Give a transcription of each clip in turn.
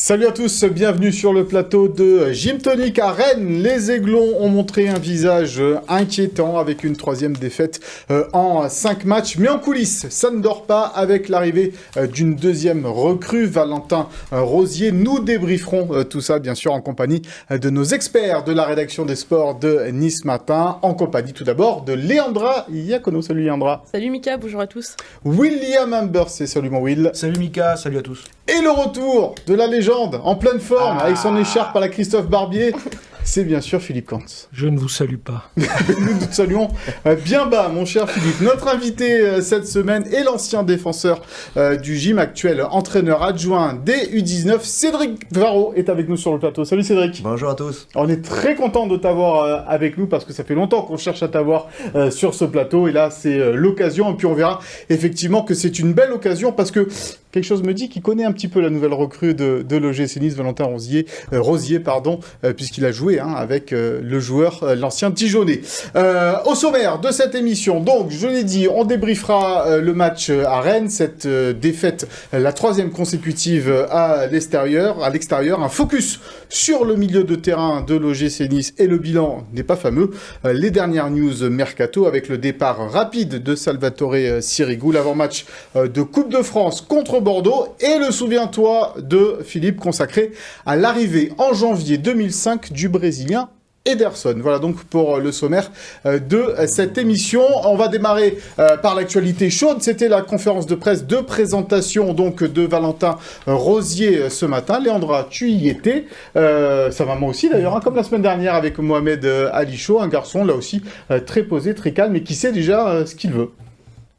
Salut à tous, bienvenue sur le plateau de Gym Tonic à Rennes. Les Aiglons ont montré un visage inquiétant avec une troisième défaite en 5 matchs. Mais en coulisses, ça ne dort pas avec l'arrivée d'une deuxième recrue, Valentin Rosier. Nous débrieferons tout ça, bien sûr, en compagnie de nos experts de la rédaction des sports de Nice Matin. En compagnie tout d'abord de Léandra Iacono. Salut Léandra. Salut Mika, bonjour à tous. William Ambers, salut mon Will. Salut Mika, salut à tous. Et le retour de la légende, en pleine forme, avec son écharpe à la Christophe Barbier, c'est bien sûr Philippe Kantz. Je ne vous salue pas. Nous te saluons bien bas, mon cher Philippe. Notre invité cette semaine est l'ancien défenseur du gym, actuel entraîneur adjoint des U19. Cédric Varro est avec nous sur le plateau. Salut Cédric. Bonjour à tous. On est très content de t'avoir avec nous parce que ça fait longtemps qu'on cherche à t'avoir sur ce plateau. Et là, c'est l'occasion. Et puis on verra effectivement que c'est une belle occasion parce que quelque chose me dit qu'il connaît un petit peu la nouvelle recrue de l'OGC Nice, Valentin Rosier, puisqu'il a joué avec le joueur, l'ancien Dijonais. Au sommaire de cette émission, donc, je l'ai dit, on débriefera le match à Rennes, cette défaite, la troisième consécutive à l'extérieur, un focus sur le milieu de terrain de l'OGC Nice et le bilan n'est pas fameux. Les dernières news mercato avec le départ rapide de Salvatore Sirigu, l'avant-match de Coupe de France contre Bordeaux et le souviens-toi de Philippe consacré à l'arrivée en janvier 2005 du Brésilien Ederson. Voilà donc pour le sommaire de cette émission. On va démarrer par l'actualité chaude. C'était la conférence de presse de présentation donc de Valentin Rosier ce matin. Léandra, tu y étais. Sa maman aussi d'ailleurs, comme la semaine dernière avec Mohamed Ali Chaud, un garçon là aussi très posé, très calme et qui sait déjà ce qu'il veut.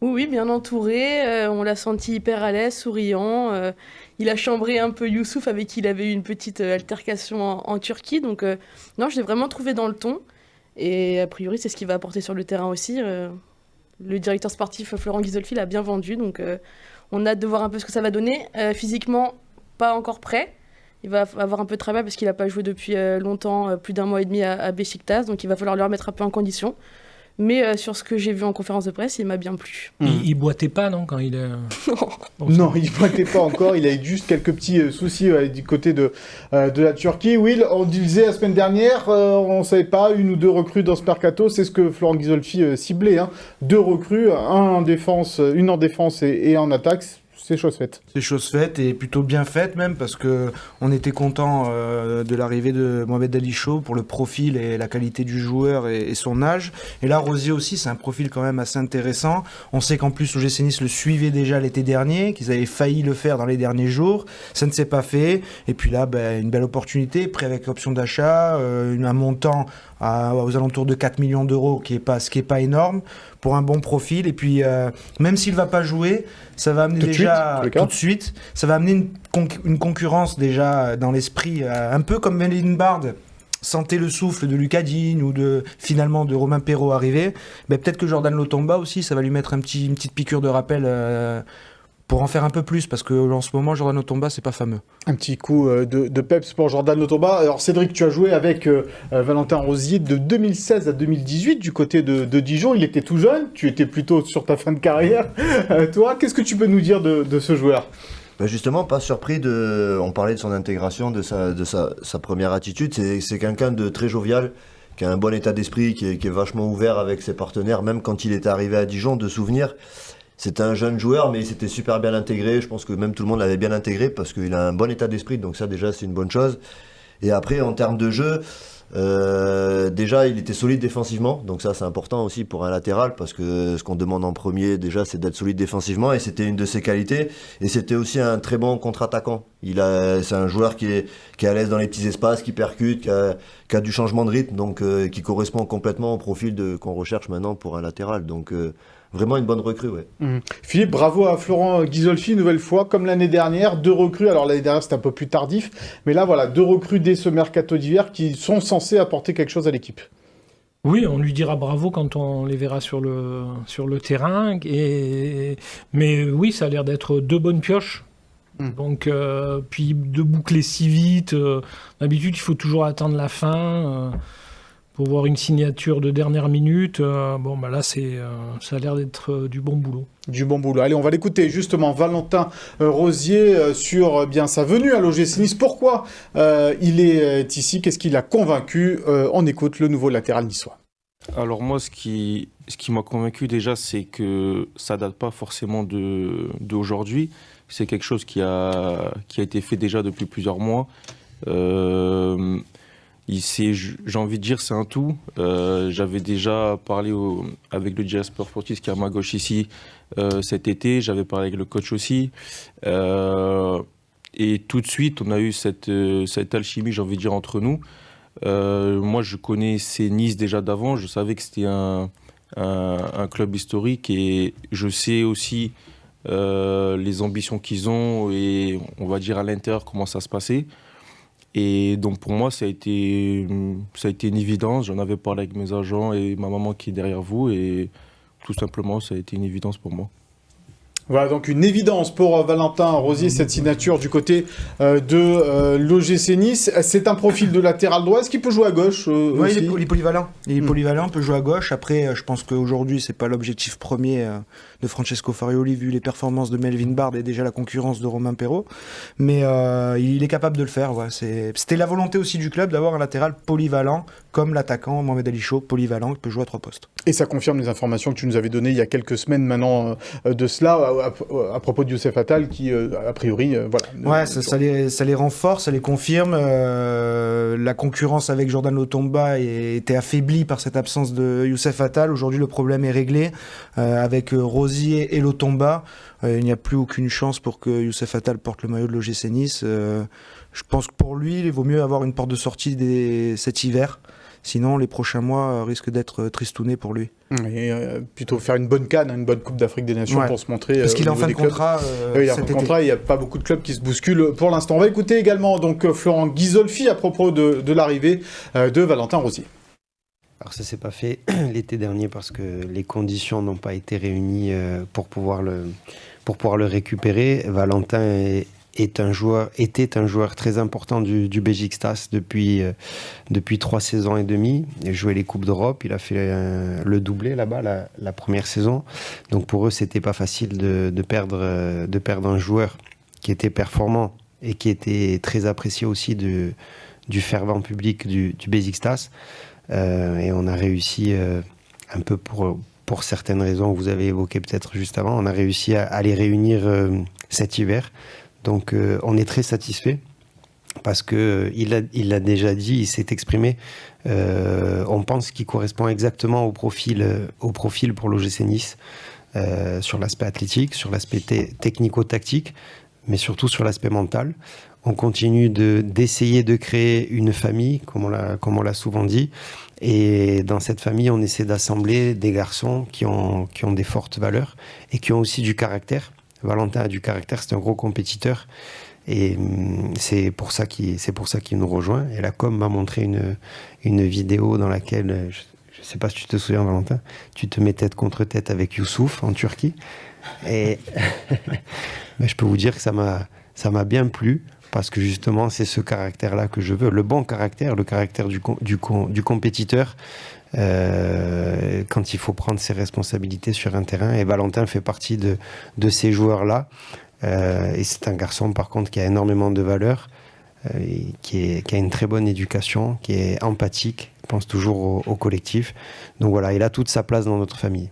Oui, bien entouré, on l'a senti hyper à l'aise, souriant. Il a chambré un peu Youssouf avec qui il avait eu une petite altercation en Turquie. Donc non, je l'ai vraiment trouvé dans le ton. Et a priori, c'est ce qu'il va apporter sur le terrain aussi. Le directeur sportif Florent Ghisolfi l'a bien vendu. Donc on a hâte de voir un peu ce que ça va donner. Physiquement, pas encore prêt. Il va avoir un peu de travail parce qu'il n'a pas joué depuis longtemps, plus d'un mois et demi à Beşiktaş. Donc il va falloir le remettre un peu en condition. Mais sur ce que j'ai vu en conférence de presse, il m'a bien plu. Il boitait pas, non, quand il est... Non, il boitait pas encore. Il a eu juste quelques petits soucis du côté de la Turquie. Will, on disait la semaine dernière, on savait pas, une ou deux recrues dans ce mercato. C'est ce que Florent Ghisolfi ciblait. 2 recrues, une en défense et en attaque. C'est chose faite. C'est chose faite et plutôt bien faite même parce que on était content de l'arrivée de Mohamed Ali Chaud pour le profil et la qualité du joueur et son âge. Et là, Rosier aussi, c'est un profil quand même assez intéressant. On sait qu'en plus, l'OGC Nice le suivait déjà l'été dernier, qu'ils avaient failli le faire dans les derniers jours. Ça ne s'est pas fait. Et puis là, une belle opportunité, prêt avec option d'achat, un montant aux alentours de 4 millions d'euros, ce qui est pas énorme, pour un bon profil. Et puis, même s'il va pas jouer, ça va amener tout de suite, ça va amener une concurrence déjà dans l'esprit, un peu comme Melvin Bard sentait le souffle de Lucas Digne ou finalement de Romain Perrault arriver. Peut-être que Jordan Lotomba aussi, ça va lui mettre une petite piqûre de rappel pour en faire un peu plus, parce qu'en ce moment, Jordan Lotomba, c'est pas fameux. Un petit coup de peps pour Jordan Lotomba. Alors Cédric, tu as joué avec Valentin Rosier de 2016 à 2018 du côté de Dijon. Il était tout jeune, tu étais plutôt sur ta fin de carrière. Toi, qu'est-ce que tu peux nous dire de ce joueur ? Justement, pas surpris on parlait de son intégration, de sa première attitude. C'est quelqu'un de très jovial, qui a un bon état d'esprit, qui est vachement ouvert avec ses partenaires, même quand il était arrivé à Dijon, de souvenirs. C'était un jeune joueur, mais il s'était super bien intégré. Je pense que même tout le monde l'avait bien intégré parce qu'il a un bon état d'esprit. Donc ça, déjà, c'est une bonne chose. Et après, en termes de jeu, déjà, il était solide défensivement. Donc ça, c'est important aussi pour un latéral parce que ce qu'on demande en premier, déjà, c'est d'être solide défensivement. Et c'était une de ses qualités. Et c'était aussi un très bon contre-attaquant. C'est un joueur qui est à l'aise dans les petits espaces, qui percute, qui a du changement de rythme, donc qui correspond complètement au profil qu'on recherche maintenant pour un latéral. Donc vraiment une bonne recrue, ouais. Philippe, bravo à Florent Ghisolfi, une nouvelle fois, comme l'année dernière, 2 recrues. Alors l'année dernière, c'était un peu plus tardif, mais là, voilà, 2 recrues dès ce mercato d'hiver qui sont censées apporter quelque chose à l'équipe. Oui, on lui dira bravo quand on les verra sur le terrain. Mais oui, ça a l'air d'être 2 bonnes pioches. Donc, puis de boucler si vite. D'habitude, il faut toujours attendre la fin pour voir une signature de dernière minute. Bon, bah là, ça a l'air d'être du bon boulot. Du bon boulot. Allez, on va l'écouter justement, Valentin Rosier, sur bien sa venue à l'OGC Nice. Pourquoi il est ici? Qu'est-ce qui l'a convaincu? On écoute le nouveau latéral niçois. Alors moi, ce qui m'a convaincu déjà, c'est que ça date pas forcément d'aujourd'hui. C'est quelque chose qui a été fait déjà depuis plusieurs mois. J'ai envie de dire, c'est un tout. J'avais déjà parlé avec le Jasper Fortis qui est à ma gauche ici cet été. J'avais parlé avec le coach aussi. Et tout de suite, on a eu cette alchimie, j'ai envie de dire, entre nous. Moi, je connaissais Nice déjà d'avant. Je savais que c'était un club historique et je sais aussi les ambitions qu'ils ont et on va dire à l'intérieur comment ça se passait. Et donc pour moi, ça a été une évidence. J'en avais parlé avec mes agents et ma maman qui est derrière vous. Et tout simplement, ça a été une évidence pour moi. Voilà, donc une évidence pour Valentin Rosier, cette signature du côté de l'OGC Nice. C'est un profil de latéral droit. Est-ce qu'il peut jouer à gauche Oui, aussi il est polyvalent. Il est polyvalent, il peut jouer à gauche. Après, je pense qu'aujourd'hui, c'est pas l'objectif premier de Francesco Farioli, vu les performances de Melvin Bard et déjà la concurrence de Romain Perrault. Mais il est capable de le faire. Ouais. C'était la volonté aussi du club d'avoir un latéral polyvalent, comme l'attaquant Mohamed Ali Chaud, polyvalent, qui peut jouer à 3 postes. Et ça confirme les informations que tu nous avais données il y a quelques semaines maintenant de cela, à propos de Youssef Attal, qui, a priori, voilà. Ouais, ça les renforce, ça les confirme. La concurrence avec Jordan Lotomba était affaiblie par cette absence de Youssef Attal. Aujourd'hui, le problème est réglé. Avec Rosier et Lotomba, il n'y a plus aucune chance pour que Youssef Attal porte le maillot de l'OGC Nice. Je pense que pour lui, il vaut mieux avoir une porte de sortie cet hiver. Sinon, les prochains mois risquent d'être tristounés pour lui. Et plutôt faire une bonne CAN, une bonne Coupe d'Afrique des Nations pour se montrer. Parce qu'il est en fin de contrat. Il est en fin de contrat, il n'y a pas beaucoup de clubs qui se bousculent pour l'instant. On va écouter également donc, Florent Ghisolfi à propos de l'arrivée de Valentin Rosier. Alors ça s'est pas fait l'été dernier parce que les conditions n'ont pas été réunies pour pouvoir le récupérer. Valentin était un joueur très important du Beşiktaş depuis 3 saisons et demie. Il a joué les Coupes d'Europe, il a fait le doublé là-bas la première saison. Donc pour eux, c'était pas facile de perdre un joueur qui était performant et qui était très apprécié aussi du fervent public du Beşiktaş. Et on a réussi un peu pour certaines raisons que vous avez évoquées peut-être juste avant, on a réussi à les réunir cet hiver. Donc on est très satisfait parce qu'il l'a déjà dit, il s'est exprimé. On pense qu'il correspond exactement au profil pour l'OGC Nice, sur l'aspect athlétique, sur l'aspect technico-tactique, mais surtout sur l'aspect mental. On continue d'essayer de créer une famille, comme on l'a souvent dit. Et dans cette famille, on essaie d'assembler des garçons qui ont des fortes valeurs et qui ont aussi du caractère. Valentin a du caractère, c'est un gros compétiteur. Et c'est pour ça qu'il nous rejoint. Et la com m'a montré une vidéo dans laquelle, je ne sais pas si tu te souviens, Valentin, tu te mets tête contre tête avec Youssouf en Turquie. Et mais je peux vous dire que ça m'a bien plu. Parce que justement, c'est ce caractère-là que je veux. Le bon caractère, le caractère du compétiteur, quand il faut prendre ses responsabilités sur un terrain. Et Valentin fait partie de ces joueurs-là. Et c'est un garçon, par contre, qui a énormément de valeur, qui a une très bonne éducation, qui est empathique, pense toujours au collectif. Donc voilà, il a toute sa place dans notre famille.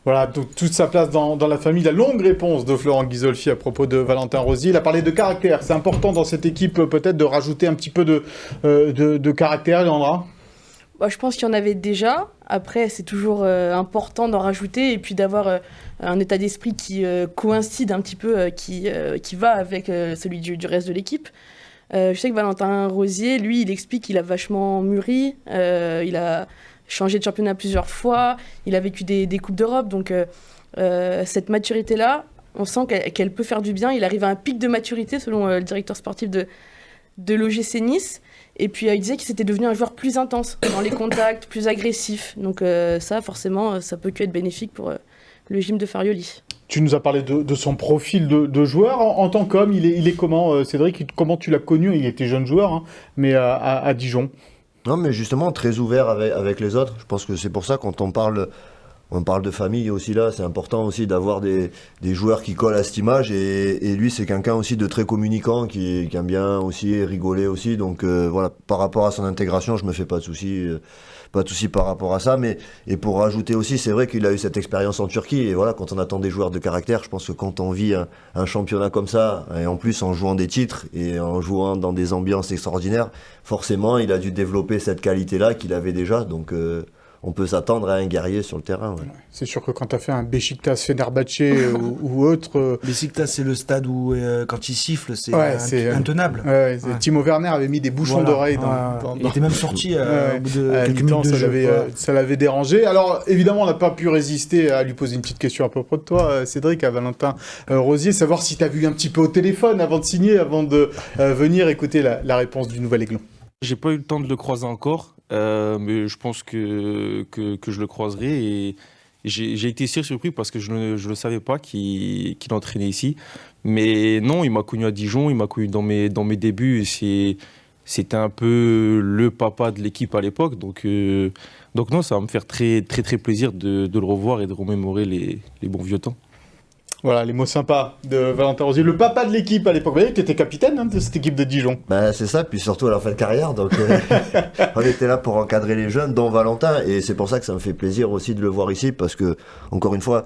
Voilà, donc, toute sa place dans la famille. La longue réponse de Florent Ghisolfi à propos de Valentin Rosier. Il a parlé de caractère. C'est important dans cette équipe peut-être de rajouter un petit peu de caractère, Leandra. Je pense qu'il y en avait déjà. Après, c'est toujours important d'en rajouter et puis d'avoir un état d'esprit qui coïncide un petit peu, qui va avec celui du reste de l'équipe. Je sais que Valentin Rosier, lui, il explique qu'il a vachement mûri. Il a changé de championnat plusieurs fois, il a vécu des Coupes d'Europe, donc cette maturité-là, on sent qu'elle peut faire du bien. Il arrive à un pic de maturité, selon le directeur sportif de l'OGC Nice, et puis il disait qu'il s'était devenu un joueur plus intense dans les contacts, plus agressif, donc ça, forcément, ça peut que être bénéfique pour le gym de Farioli. Tu nous as parlé de son profil de joueur. En tant qu'homme, il est comment, Cédric? Comment tu l'as connu? Il était jeune joueur, hein, mais à Dijon. Non, mais justement, très ouvert avec les autres. Je pense que c'est pour ça, quand on parle de famille aussi là, c'est important aussi d'avoir des joueurs qui collent à cette image. Et lui, c'est quelqu'un aussi de très communicant, qui aime bien aussi rigoler aussi. Donc voilà, par rapport à son intégration, je me fais pas de soucis. Pas de soucis par rapport à ça, et pour rajouter aussi, c'est vrai qu'il a eu cette expérience en Turquie, et voilà, quand on attend des joueurs de caractère, je pense que quand on vit un championnat comme ça, et en plus en jouant des titres, et en jouant dans des ambiances extraordinaires, forcément, il a dû développer cette qualité-là qu'il avait déjà, donc on peut s'attendre à un guerrier sur le terrain. Ouais. C'est sûr que quand tu as fait un Beşiktaş, Fenerbahçe ou autre... Beşiktaş, c'est le stade où, quand il siffle, c'est intenable. Timo Werner avait mis des bouchons d'oreilles. Il était même sorti au bout de quelques minutes de jeu. Ça l'avait dérangé. Alors, évidemment, on n'a pas pu résister à lui poser une petite question à propos de toi, Cédric, à Valentin Rosier, savoir si tu as vu un petit peu au téléphone avant de signer, avant de venir écouter la réponse du Nouvel Aiglon. J'ai pas eu le temps de le croiser encore, mais je pense que je le croiserai. Et j'ai été surpris parce que je ne savais pas qu'il entraînait ici. Mais non, il m'a connu à Dijon, il m'a connu dans mes débuts. C'était un peu le papa de l'équipe à l'époque. Donc non, ça va me faire très, très, très plaisir de le revoir et de remémorer les bons vieux temps. Voilà, les mots sympas de Valentin Rosier, le papa de l'équipe à l'époque. Vous voyez, tu étais capitaine de cette équipe de Dijon. Ben, c'est ça, puis surtout à la fin de carrière. Donc, on était là pour encadrer les jeunes, dont Valentin. Et c'est pour ça que ça me fait plaisir aussi de le voir ici, parce que, encore une fois,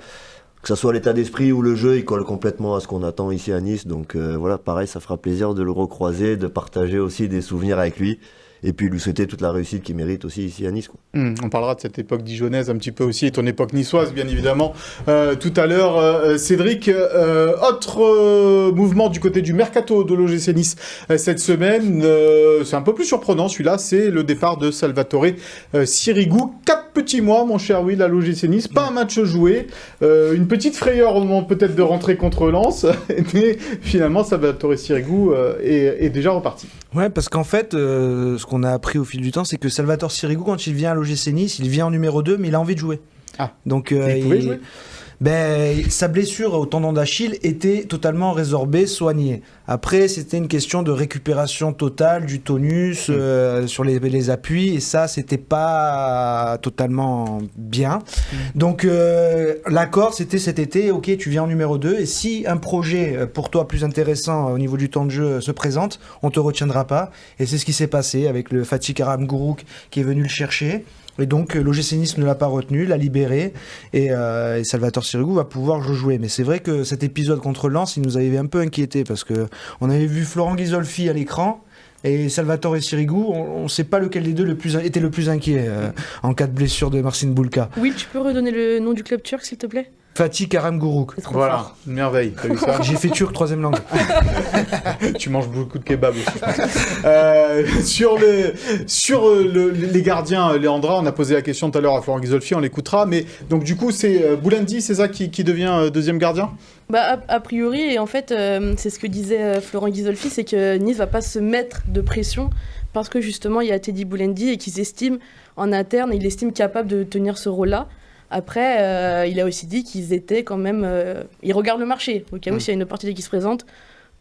que ce soit l'état d'esprit ou le jeu, il colle complètement à ce qu'on attend ici à Nice. Donc voilà, pareil, ça fera plaisir de le recroiser, de partager aussi des souvenirs avec lui. Et puis lui souhaiter toute la réussite qu'il mérite aussi ici à Nice. Quoi. On parlera de cette époque dijonnaise un petit peu aussi, et ton époque niçoise, bien évidemment, tout à l'heure. Cédric, autre mouvement du côté du mercato de l'OGC Nice cette semaine, c'est un peu plus surprenant celui-là, c'est le départ de Salvatore Sirigu. 4 petits mois, mon cher Will, à l'OGC Nice, pas un match joué, une petite frayeur au moment peut-être de rentrer contre Lens, mais finalement Salvatore Sirigu est déjà reparti. Ouais, parce qu'en fait, ce qu'on a appris au fil du temps, c'est que Salvatore Sirigu, quand il vient à l'OGC Nice, il vient en numéro 2, mais il a envie de jouer. Ah, donc il pouvait jouer. Sa blessure au tendon d'Achille était totalement résorbée, soignée. Après, c'était une question de récupération totale du tonus sur les appuis, et ça, c'était pas totalement bien. Donc, l'accord, c'était cet été, ok, tu viens en numéro 2, et si un projet pour toi plus intéressant au niveau du temps de jeu se présente, on te retiendra pas. Et c'est ce qui s'est passé avec le Fatih Karagümrük qui est venu le chercher. Et donc l'OGC Nice ne l'a pas retenu, l'a libéré, et Salvatore Sirigu va pouvoir jouer. Mais c'est vrai que cet épisode contre Lens, il nous avait un peu inquiété, parce que on avait vu Florent Ghisolfi à l'écran, et Salvatore Sirigu, on ne sait pas lequel des deux était le plus inquiet en cas de blessure de Marcin Bulka. Oui, tu peux redonner le nom du club turc, s'il te plaît ? Fatih Karagümrük. Voilà, une merveille. T'as vu ça ? J'ai fait turc, 3e langue. Tu manges beaucoup de kebab aussi, je pense. Sur les gardiens, Léandra, on a posé la question tout à l'heure à Florent Ghisolfi, on l'écoutera. Mais donc du coup, c'est Boulendi, c'est ça qui devient deuxième gardien ? A priori, et en fait, c'est ce que disait Florent Ghisolfi, c'est que Nice va pas se mettre de pression parce que justement, il y a Teddy Boulendi et qu'ils estiment en interne, il estime capable de tenir ce rôle-là. Après, il a aussi dit qu'ils étaient quand même... ils regardent le marché, au cas où s'il y a une opportunité qui se présente,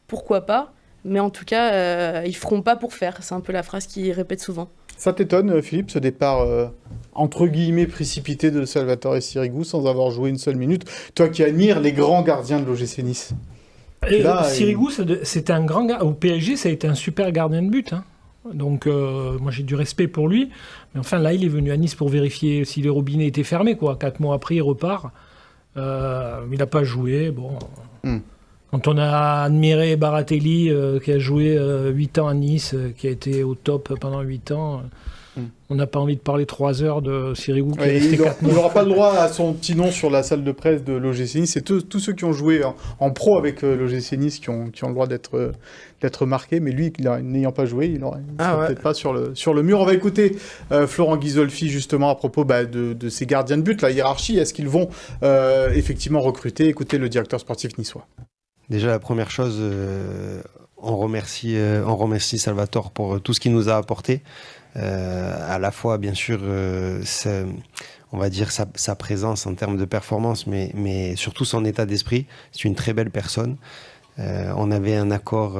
pourquoi pas. Mais en tout cas, ils feront pas pour faire. C'est un peu la phrase qu'il répète souvent. Ça t'étonne, Philippe, ce départ entre guillemets précipité de Salvatore Sirigu sans avoir joué une seule minute ? Toi qui admires les grands gardiens de l'OGC Nice. Sirigu, c'était un grand gars. Au PSG, ça a été un super gardien de but. Hein. Donc, moi, j'ai du respect pour lui. Mais enfin, là, il est venu à Nice pour vérifier si les robinets étaient fermés. 4 mois après, il repart. Il n'a pas joué. Bon. Quand on a admiré Baratelli, qui a joué 8 ans à Nice, qui a été au top pendant 8 ans... On n'a pas envie de parler 3 heures de Sirigu qui est resté 4 mois. Il n'aura pas le droit à son petit nom sur la salle de presse de l'OGC Nice. C'est tous ceux qui ont joué en pro avec l'OGC Nice qui ont le droit d'être marqués. Mais lui, n'ayant pas joué, il ne sera peut-être pas sur le mur. On va écouter Florent Ghisolfi justement à propos de ces gardiens de but, la hiérarchie. Est-ce qu'ils vont effectivement recruter ? Écoutez le directeur sportif niçois. Déjà, la première chose, on remercie Salvatore pour tout ce qu'il nous a apporté. À la fois, bien sûr, on va dire sa présence en termes de performance, mais surtout son état d'esprit. C'est une très belle personne. On avait un accord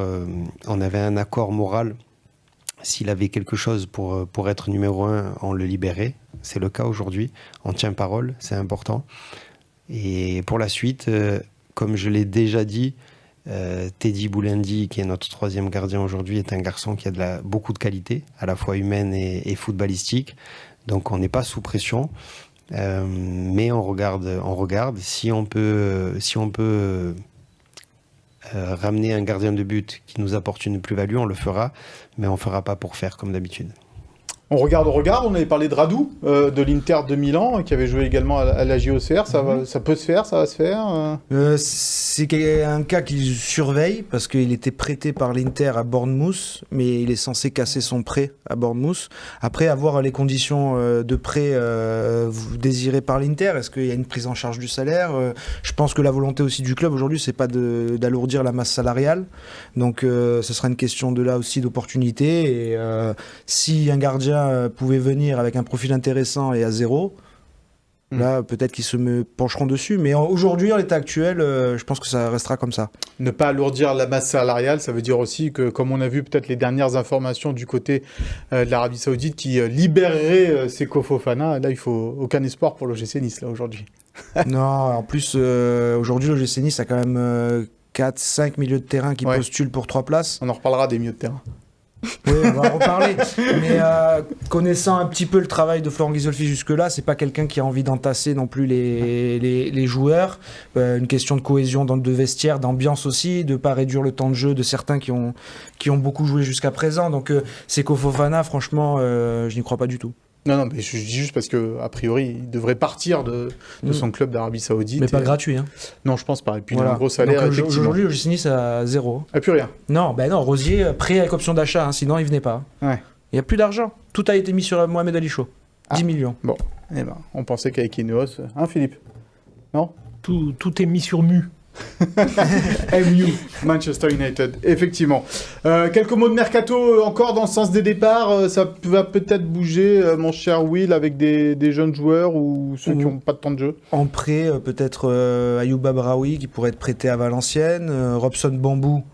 moral s'il avait quelque chose pour être numéro 1, on le libérait. C'est le cas aujourd'hui. On tient parole, c'est important. Et pour la suite, comme je l'ai déjà dit, Teddy Boulendi, qui est notre 3e gardien aujourd'hui, est un garçon qui a beaucoup de qualité, à la fois humaine et footballistique. Donc on n'est pas sous pression, mais on regarde. Si on peut ramener un gardien de but qui nous apporte une plus-value, on le fera, mais on ne fera pas pour faire comme d'habitude. On regarde. On avait parlé de Radou, de l'Inter de Milan, qui avait joué également à la JOCR. Ça peut se faire, ça va se faire C'est un cas qu'il surveille, parce qu'il était prêté par l'Inter à Bournemouth, mais il est censé casser son prêt à Bournemouth. Après, avoir les conditions de prêt désirées par l'Inter, est-ce qu'il y a une prise en charge du salaire Je pense que la volonté aussi du club aujourd'hui, c'est pas d'alourdir la masse salariale. Donc, ce sera une question de là aussi d'opportunité. Et si un gardien pouvait venir avec un profil intéressant et à 0, là peut-être qu'ils se pencheront dessus, mais aujourd'hui en l'état actuel je pense que ça restera comme ça. Ne pas alourdir la masse salariale, ça veut dire aussi que, comme on a vu peut-être les dernières informations du côté de l'Arabie Saoudite qui libérerait Seko Fofana, là il faut aucun espoir pour l'OGC Nice là aujourd'hui. Non, en plus aujourd'hui l'OGC Nice a quand même 4-5 milieux de terrain qui postulent pour 3 places. On en reparlera des milieux de terrain. Oui, on va en reparler. Mais connaissant un petit peu le travail de Florent Ghisolfi jusque-là, c'est pas quelqu'un qui a envie d'entasser non plus les joueurs. Une question de cohésion dans le vestiaire, d'ambiance aussi, de pas réduire le temps de jeu de certains qui ont beaucoup joué jusqu'à présent. Donc Seko Fofana, franchement, je n'y crois pas du tout. Non, mais je dis juste parce qu'a priori, il devrait partir de son club d'Arabie Saoudite. Mais pas gratuit, hein. Non, je pense pas. Et puis il a un gros salaire. Donc, aujourd'hui, le GC Nice à 0. Ah, plus rien. Non, Rosier, prêt avec option d'achat, hein, sinon il venait pas. Ouais. Il n'y a plus d'argent. Tout a été mis sur Mohamed Ali Chaud. 10 millions. Bon, on pensait qu'avec Ineos... Hein, Philippe? Non? Tout est mis sur Mu. MU, Manchester United, effectivement. Quelques mots de mercato encore dans le sens des départs. Ça va peut-être bouger, mon cher Will, avec des jeunes joueurs ou ceux qui n'ont pas de temps de jeu. En prêt, peut-être Ayouba Braoui qui pourrait être prêté à Valenciennes, Robson Bambou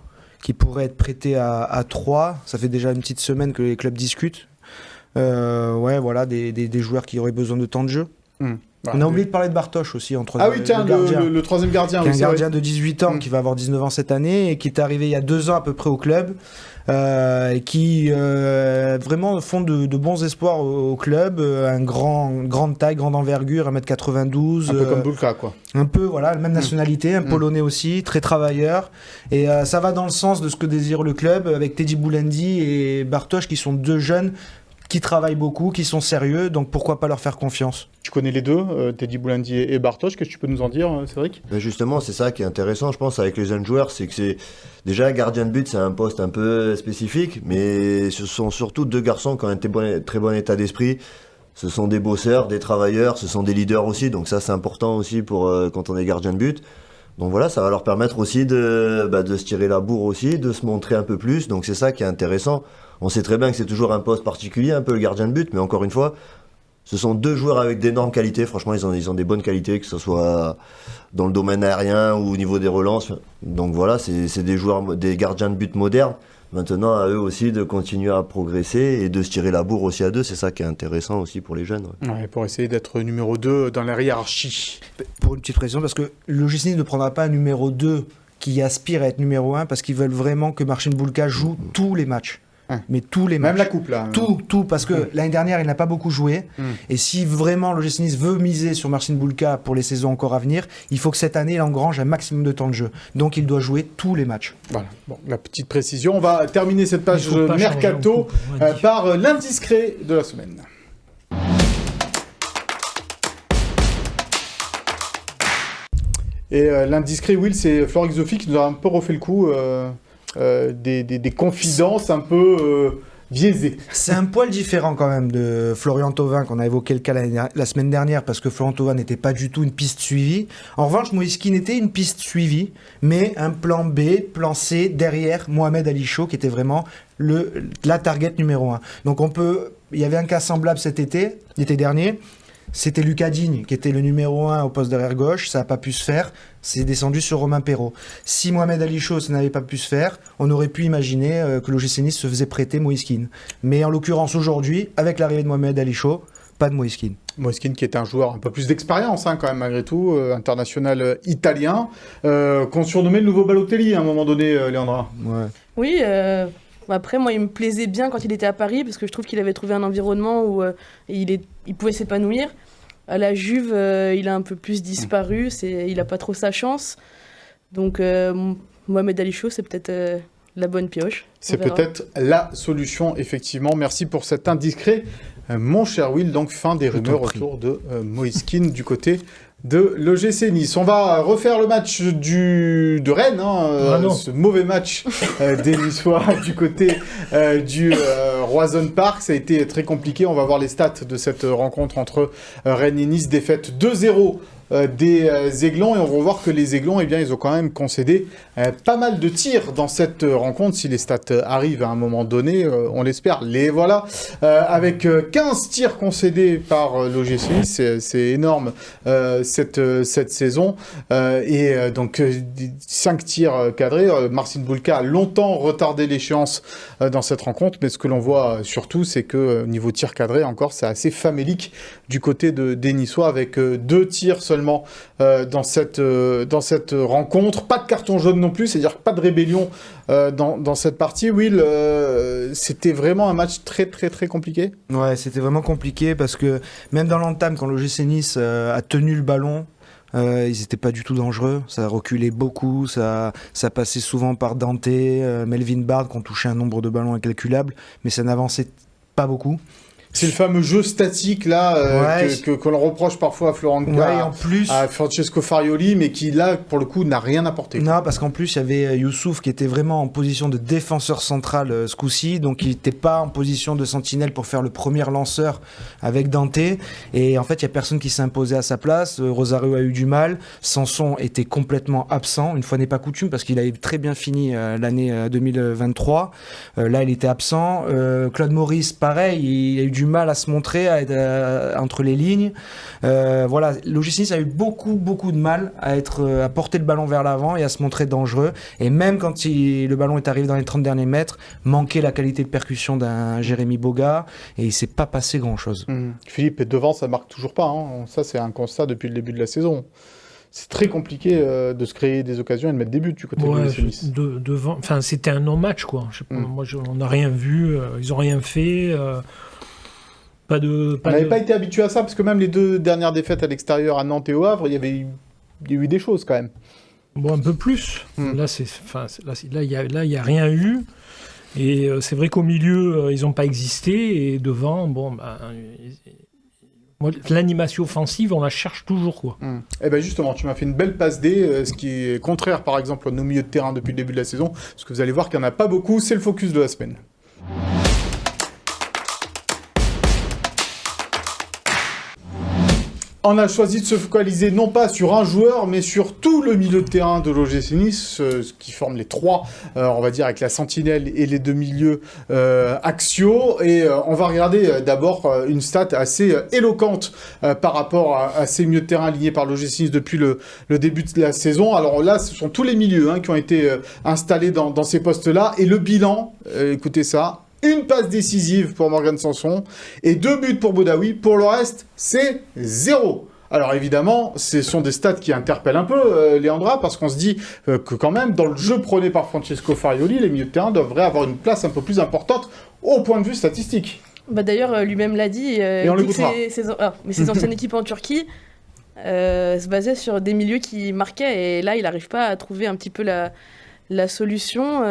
qui pourrait être prêté à Troyes. Ça fait déjà une petite semaine que les clubs discutent. Des joueurs qui auraient besoin de temps de jeu. On a oublié de parler de Bartosz aussi, le 3e gardien. Qui est un gardien de 18 ans qui va avoir 19 ans cette année et qui est arrivé il y a 2 ans à peu près au club et qui vraiment font de bons espoirs au club. Grande taille, grande envergure, 1m92. Un peu comme Bulka, quoi. Un peu, même nationalité, un Polonais aussi, très travailleur. Et ça va dans le sens de ce que désire le club avec Teddy Boulendi et Bartosz qui sont 2 jeunes qui travaillent beaucoup, qui sont sérieux, donc pourquoi pas leur faire confiance. Tu connais les deux, Teddy Boulendi et Bartosz, qu'est-ce que tu peux nous en dire, Cédric? Justement, c'est ça qui est intéressant, je pense, avec les jeunes joueurs, c'est que c'est déjà gardien de but, c'est un poste un peu spécifique, mais ce sont surtout 2 garçons qui ont un très bon état d'esprit. Ce sont des bosseurs, des travailleurs, ce sont des leaders aussi, donc ça c'est important aussi pour quand on est gardien de but. Donc voilà, ça va leur permettre aussi de se tirer la bourre aussi, de se montrer un peu plus, donc c'est ça qui est intéressant. On sait très bien que c'est toujours un poste particulier, un peu le gardien de but, mais encore une fois, ce sont 2 joueurs avec d'énormes qualités. Franchement, ils ont des bonnes qualités, que ce soit dans le domaine aérien ou au niveau des relances. Donc voilà, c'est des gardiens de but modernes. Maintenant, à eux aussi de continuer à progresser et de se tirer la bourre aussi à 2. C'est ça qui est intéressant aussi pour les jeunes. Ouais, pour essayer d'être numéro 2 dans la hiérarchie. Pour une petite précision, parce que le GC Nice ne prendra pas un numéro 2 qui aspire à être numéro 1, parce qu'ils veulent vraiment que Marcin Bulka joue tous les matchs. Mais tous les matchs. Même la coupe, là. Tout, parce que l'année dernière, il n'a pas beaucoup joué. Et si vraiment le GC Nice veut miser sur Marcin Bulka pour les saisons encore à venir, il faut que cette année, il engrange un maximum de temps de jeu. Donc, il doit jouer tous les matchs. Voilà, la petite précision. On va terminer cette page mercato par l'indiscret de la semaine. Et l'indiscret, Will, c'est Florent Ghisolfi qui nous a un peu refait le coup. Des confidences un peu biaisées. C'est un poil différent quand même de Florian Thauvin qu'on a évoqué le cas la semaine dernière parce que Florian Thauvin n'était pas du tout une piste suivie. En revanche, Moïse Kean était une piste suivie, mais un plan B, plan C derrière Mohamed Ali Chaud qui était vraiment la target numéro 1. Donc il y avait un cas semblable l'été dernier. c'était Lucas Digne qui était le numéro 1 au poste d'arrière gauche, ça n'a pas pu se faire, c'est descendu sur Romain Perrault. Si Mohamed Ali Chaud, ça n'avait pas pu se faire, on aurait pu imaginer que l'OGC Nice se faisait prêter Moïse Kean. Mais en l'occurrence aujourd'hui, avec l'arrivée de Mohamed Ali Chaud, pas de Moïse Kean. Moïse Kean qui est un joueur un peu plus d'expérience quand même malgré tout, international italien, qu'on surnommait le nouveau Balotelli à un moment donné, Léandra. Ouais. Oui, après, moi, il me plaisait bien quand il était à Paris, parce que je trouve qu'il avait trouvé un environnement où il pouvait s'épanouir. À la Juve, il a un peu plus disparu, il n'a pas trop sa chance. Donc, Mohamed Ali Chaud, c'est peut-être la bonne pioche. C'est peut-être la solution, effectivement. Merci pour cet indiscret, mon cher Will. Donc, fin des rumeurs autour de Moïse Kean du côté de l'OGC Nice. On va refaire le match de Rennes, ce mauvais match des Niçois du côté du Roison Park. Ça a été très compliqué. On va voir les stats de cette rencontre entre Rennes et Nice. Défaite 2-0 des Aiglons, et on va voir que les Aiglons, ils ont quand même concédé pas mal de tirs dans cette rencontre. Si les stats arrivent à un moment donné, on l'espère, les voilà. Avec 15 tirs concédés par l'OGC Nice, c'est énorme cette saison. Et donc 5 tirs cadrés. Marcin Bulka a longtemps retardé l'échéance dans cette rencontre, mais ce que l'on voit surtout, c'est que niveau tir cadré, encore, c'est assez famélique du côté des Niçois, avec 2 tirs seulement dans cette rencontre. Pas de carton jaune non plus, c'est-à-dire pas de rébellion dans cette partie. Will, c'était vraiment un match très très très compliqué. Ouais, c'était vraiment compliqué parce que même dans l'entame, quand l'OGC Nice a tenu le ballon, ils n'étaient pas du tout dangereux, ça reculait beaucoup, ça passait souvent par Dante, Melvin Bard qui ont touché un nombre de ballons incalculable, mais ça n'avançait pas beaucoup. C'est le fameux jeu statique là que l'on reproche parfois à Florent Gard, à Francesco Farioli, mais qui là pour le coup n'a rien apporté. Non, parce qu'en plus il y avait Youssouf qui était vraiment en position de défenseur central ce coup-ci, donc il n'était pas en position de sentinelle pour faire le premier lanceur avec Dante, et en fait il y a personne qui s'est imposé à sa place. Rosario a eu du mal, Sanson était complètement absent, une fois n'est pas coutume, parce qu'il avait très bien fini l'année 2023. Là il était absent. Claude Maurice pareil, il a eu du mal à se montrer entre les lignes. Voilà, l'OGC Nice a eu beaucoup de mal à porter le ballon vers l'avant et à se montrer dangereux. Et même quand le ballon est arrivé dans les 30 derniers mètres, manquait la qualité de percussion d'un Jérémy Boga, et il s'est pas passé grand-chose. Philippe, devant, ça marque toujours pas. Ça, c'est un constat depuis le début de la saison. C'est très compliqué de se créer des occasions et de mettre des buts du côté de l'OGC Nice. Devant, c'était un non-match, quoi. Moi, on n'a rien vu, ils ont rien fait. On n'avait pas été habitué à ça, parce que même les 2 dernières défaites à l'extérieur, à Nantes et au Havre, il y a eu des choses quand même. Bon, un peu plus. Là, il n'y a rien eu. Et c'est vrai qu'au milieu, ils n'ont pas existé. Et devant, l'animation offensive, on la cherche toujours, quoi. Et bien justement, tu m'as fait une belle passe D, ce qui est contraire par exemple à nos milieux de terrain depuis le début de la saison, parce que vous allez voir qu'il n'y en a pas beaucoup. C'est le focus de la semaine. On a choisi de se focaliser non pas sur un joueur, mais sur tout le milieu de terrain de l'OGC Nice, ce qui forme les 3, on va dire, avec la sentinelle et les 2 milieux axiaux. Et on va regarder d'abord une stat assez éloquente par rapport à ces milieux de terrain alignés par l'OGC Nice depuis le début de la saison. Alors là, ce sont tous les milieux qui ont été installés dans ces postes-là. Et le bilan, écoutez ça, 1 passe décisive pour Morgan Sanson et 2 buts pour Boudaoui. Pour le reste, c'est 0. Alors évidemment, ce sont des stats qui interpellent un peu Léandra, parce qu'on se dit que quand même, dans le jeu prôné par Francesco Farioli, les milieux de terrain devraient avoir une place un peu plus importante au point de vue statistique. D'ailleurs, lui-même l'a dit, et on l'écoutera. Mais ses anciennes équipes en Turquie se basaient sur des milieux qui marquaient, et là, il n'arrive pas à trouver un petit peu la solution.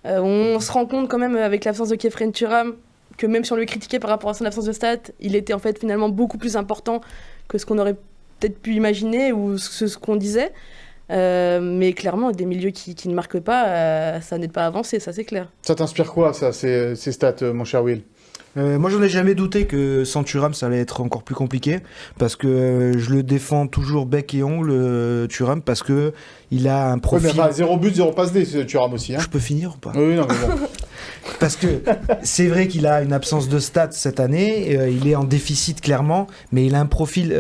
On se rend compte quand même avec l'absence de Khéphren Thuram que même si on le critiquait par rapport à son absence de stats, il était en fait finalement beaucoup plus important que ce qu'on aurait peut-être pu imaginer ou ce qu'on disait. Mais clairement, des milieux qui ne marquent pas, ça n'aide pas à avancer, ça c'est clair. Ça t'inspire quoi, ça, ces stats, mon cher Will ? Moi, j'en ai jamais douté que sans Thuram, ça allait être encore plus compliqué, parce que je le défends toujours bec et ongle, Thuram, parce que il a un profil... Ouais, mais 0 but, 0 passe D, Thuram aussi. Je peux finir ou pas ? Oui, non, mais bon. parce que c'est vrai qu'il a une absence de stats cette année, il est en déficit clairement, mais il a un profil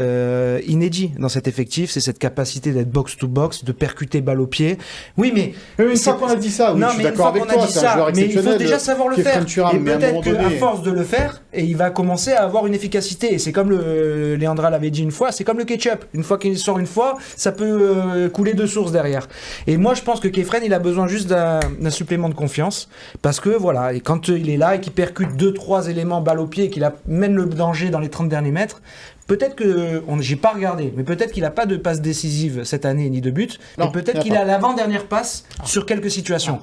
inédit dans cet effectif, c'est cette capacité d'être box-to-box, de percuter balle au pied. Oui, mais... Une fois qu'on a dit ça, oui, non, je suis mais une d'accord fois avec qu'on a toi, dit c'est un joueur ça, mais il faut exceptionnel, déjà savoir le faire. Kefren Turam, Et mais à un moment peut-être qu'à donné- force de le faire, et il va commencer à avoir une efficacité. Et c'est comme Léandra l'avait dit une fois, c'est comme le ketchup. Une fois qu'il sort une fois, ça peut couler de source derrière. Et moi, je pense que Kefren, il a besoin juste d'un supplément de confiance. Parce que voilà, et quand il est là et qu'il percute 2-3 éléments balle au pied et qu'il amène le danger dans les 30 derniers mètres, peut-être que, j'ai pas regardé, mais peut-être qu'il a pas de passe décisive cette année ni de but, Non, mais peut-être il a qu'il pas. a l'avant-dernière passe sur quelques situations.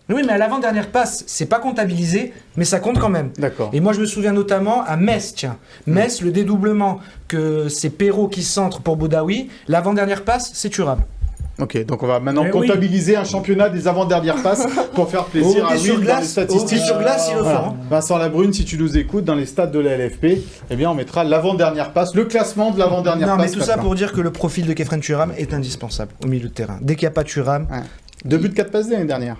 Oui, mais à l'avant-dernière passe, c'est pas comptabilisé, mais ça compte quand même. D'accord. Et moi, je me souviens notamment à Metz, tiens. Metz, le dédoublement que c'est Perrault qui centre pour Boudaoui, l'avant-dernière passe, c'est Thuram. Ok, donc on va maintenant Mais oui. comptabiliser un championnat des avant-dernières passes pour faire plaisir à Hockey sur Will dans les glace, statistiques. hockey sur glace, il le Voilà. font, hein. Vincent Labrune, si tu nous écoutes dans les stades de la LFP, eh bien on mettra l'avant-dernière passe, le classement de l'avant-dernière Non, passe. mais tout ça maintenant. pour dire que le profil de Kefren Thuram est indispensable au milieu de terrain. Dès qu'il n'y a pas Thuram, 2 buts, 4 passes l'année dernière.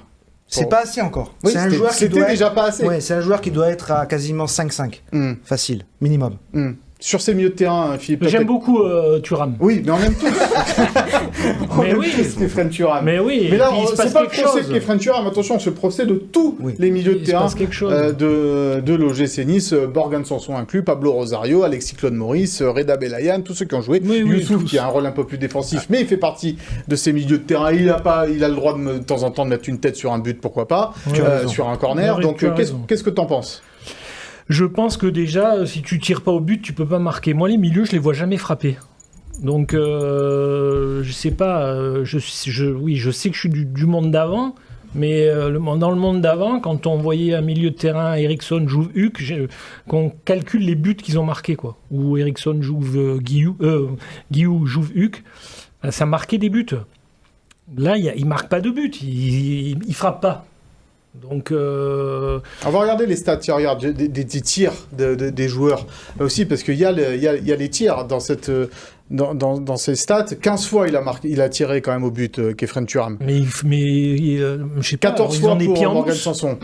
c'est pas assez encore. Oui, c'est un c'était- joueur qui c'était doit déjà être... pas assez. Ouais, c'est un joueur qui doit être à quasiment 5-5. Hmm, Facile, minimum. hmm. Sur ces milieux de terrain, Philippe. J'aime peut-être- beaucoup Thuram. Oui, mais en même temps. on Mais aime oui. tous Kefren Turam. Mais oui, Mais là, et puis il se c'est passe pas le quelque procès chose. de Kefren Turam, attention, c'est le procès de tous Oui. les milieux de Il se terrain passe quelque chose. de l'OGC Nice, Borgan Sanson inclus, Pablo Rosario, Alexis Claude Maurice, Reda Belayan, tous ceux qui ont joué. Oui, oui, Youssouf tous. qui a un rôle un peu plus défensif, mais il fait partie de ces milieux de terrain. Il a le droit de temps en temps de mettre une tête sur un but, pourquoi pas, Tu as raison. sur un corner. Ouais, Donc tu as qu'est-ce raison. qu'est-ce que t'en penses? Je pense que déjà, si tu tires pas au but, tu peux pas marquer. Moi, les milieux, je les vois jamais frapper. Donc, je sais pas. Je sais que je suis du monde d'avant, mais dans le monde d'avant, quand on voyait un milieu de terrain, Eriksson, Jouve, Huck, qu'on calcule les buts qu'ils ont marqués, quoi. Ou Eriksson, Jouve, Guillou, Jouve, Huck, ça marquait des buts. Là, il marque pas de but, il frappe pas. Donc, On va regarder les stats, tiens, regarde, des tirs des joueurs aussi, parce qu'il y a les tirs dans cette... Dans ces stats, 15 fois il a tiré quand même au but, Kefren Turam. mais je sais pas, 14 ils fois ont des pour pieds en Morgan mousse. Sanson.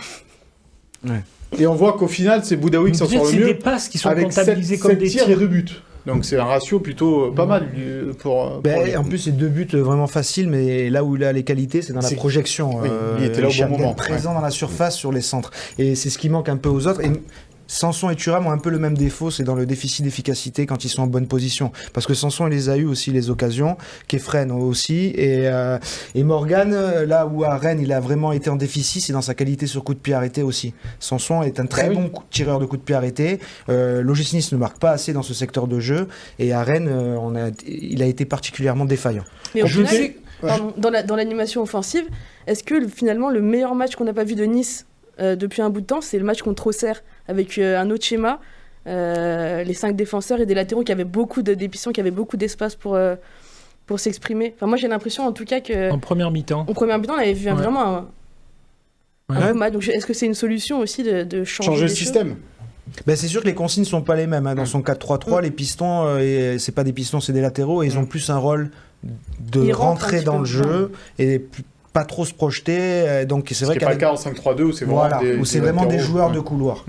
Ouais. Et on voit qu'au final, c'est Boudaoui qui s'en sort le C'est mieux. des passes qui sont avec comptabilisées 7 comme des tirs tirs. et 2 buts. Donc c'est un ratio plutôt pas mal pour lui. En plus, c'est 2 buts vraiment faciles, mais là où il a les qualités, c'est dans la C'est- projection. oui, il était là au bon Schergen moment, présent dans la surface sur les centres. Et c'est ce qui manque un peu aux autres. Et Sanson et Thuram ont un peu le même défaut, c'est dans le déficit d'efficacité quand ils sont en bonne position. Parce que Sanson, il les a eu aussi les occasions, Kefren aussi, et Morgan, là où à Rennes, il a vraiment été en déficit, c'est dans sa qualité sur coup de pied arrêté aussi. Sanson est un très oui. bon tireur de coup de pied arrêté. L'OGC Nice ne marque pas assez dans ce secteur de jeu, et à Rennes, il a été particulièrement défaillant. Mais au Je final, sais- pardon, dans l'animation offensive, est-ce que finalement le meilleur match qu'on n'a pas vu de Nice depuis un bout de temps, c'est le match contre Auxerre, avec un autre schéma, les 5 défenseurs et des latéraux qui avaient beaucoup d'épissons, qui avaient beaucoup d'espace pour s'exprimer. Enfin, moi j'ai l'impression en tout cas que En première mi-temps. en première mi-temps on avait vu Ouais. vraiment un Ouais. beau match. Donc est-ce que c'est une solution aussi de changer Changer le des choses système. Ben, c'est sûr que les consignes sont pas les mêmes. Dans son 4-3-3, les pistons, c'est pas des pistons, c'est des latéraux, et ils ont plus un rôle de Ils rentrent un rentrer petit dans peu le jeu et pas trop se projeter. Donc c'est Ce vrai qui n'est pas le qu'avec cas en 5-3-2 où c'est vraiment voilà, des, où c'est vraiment des latéraux. joueurs Ouais. de couloir.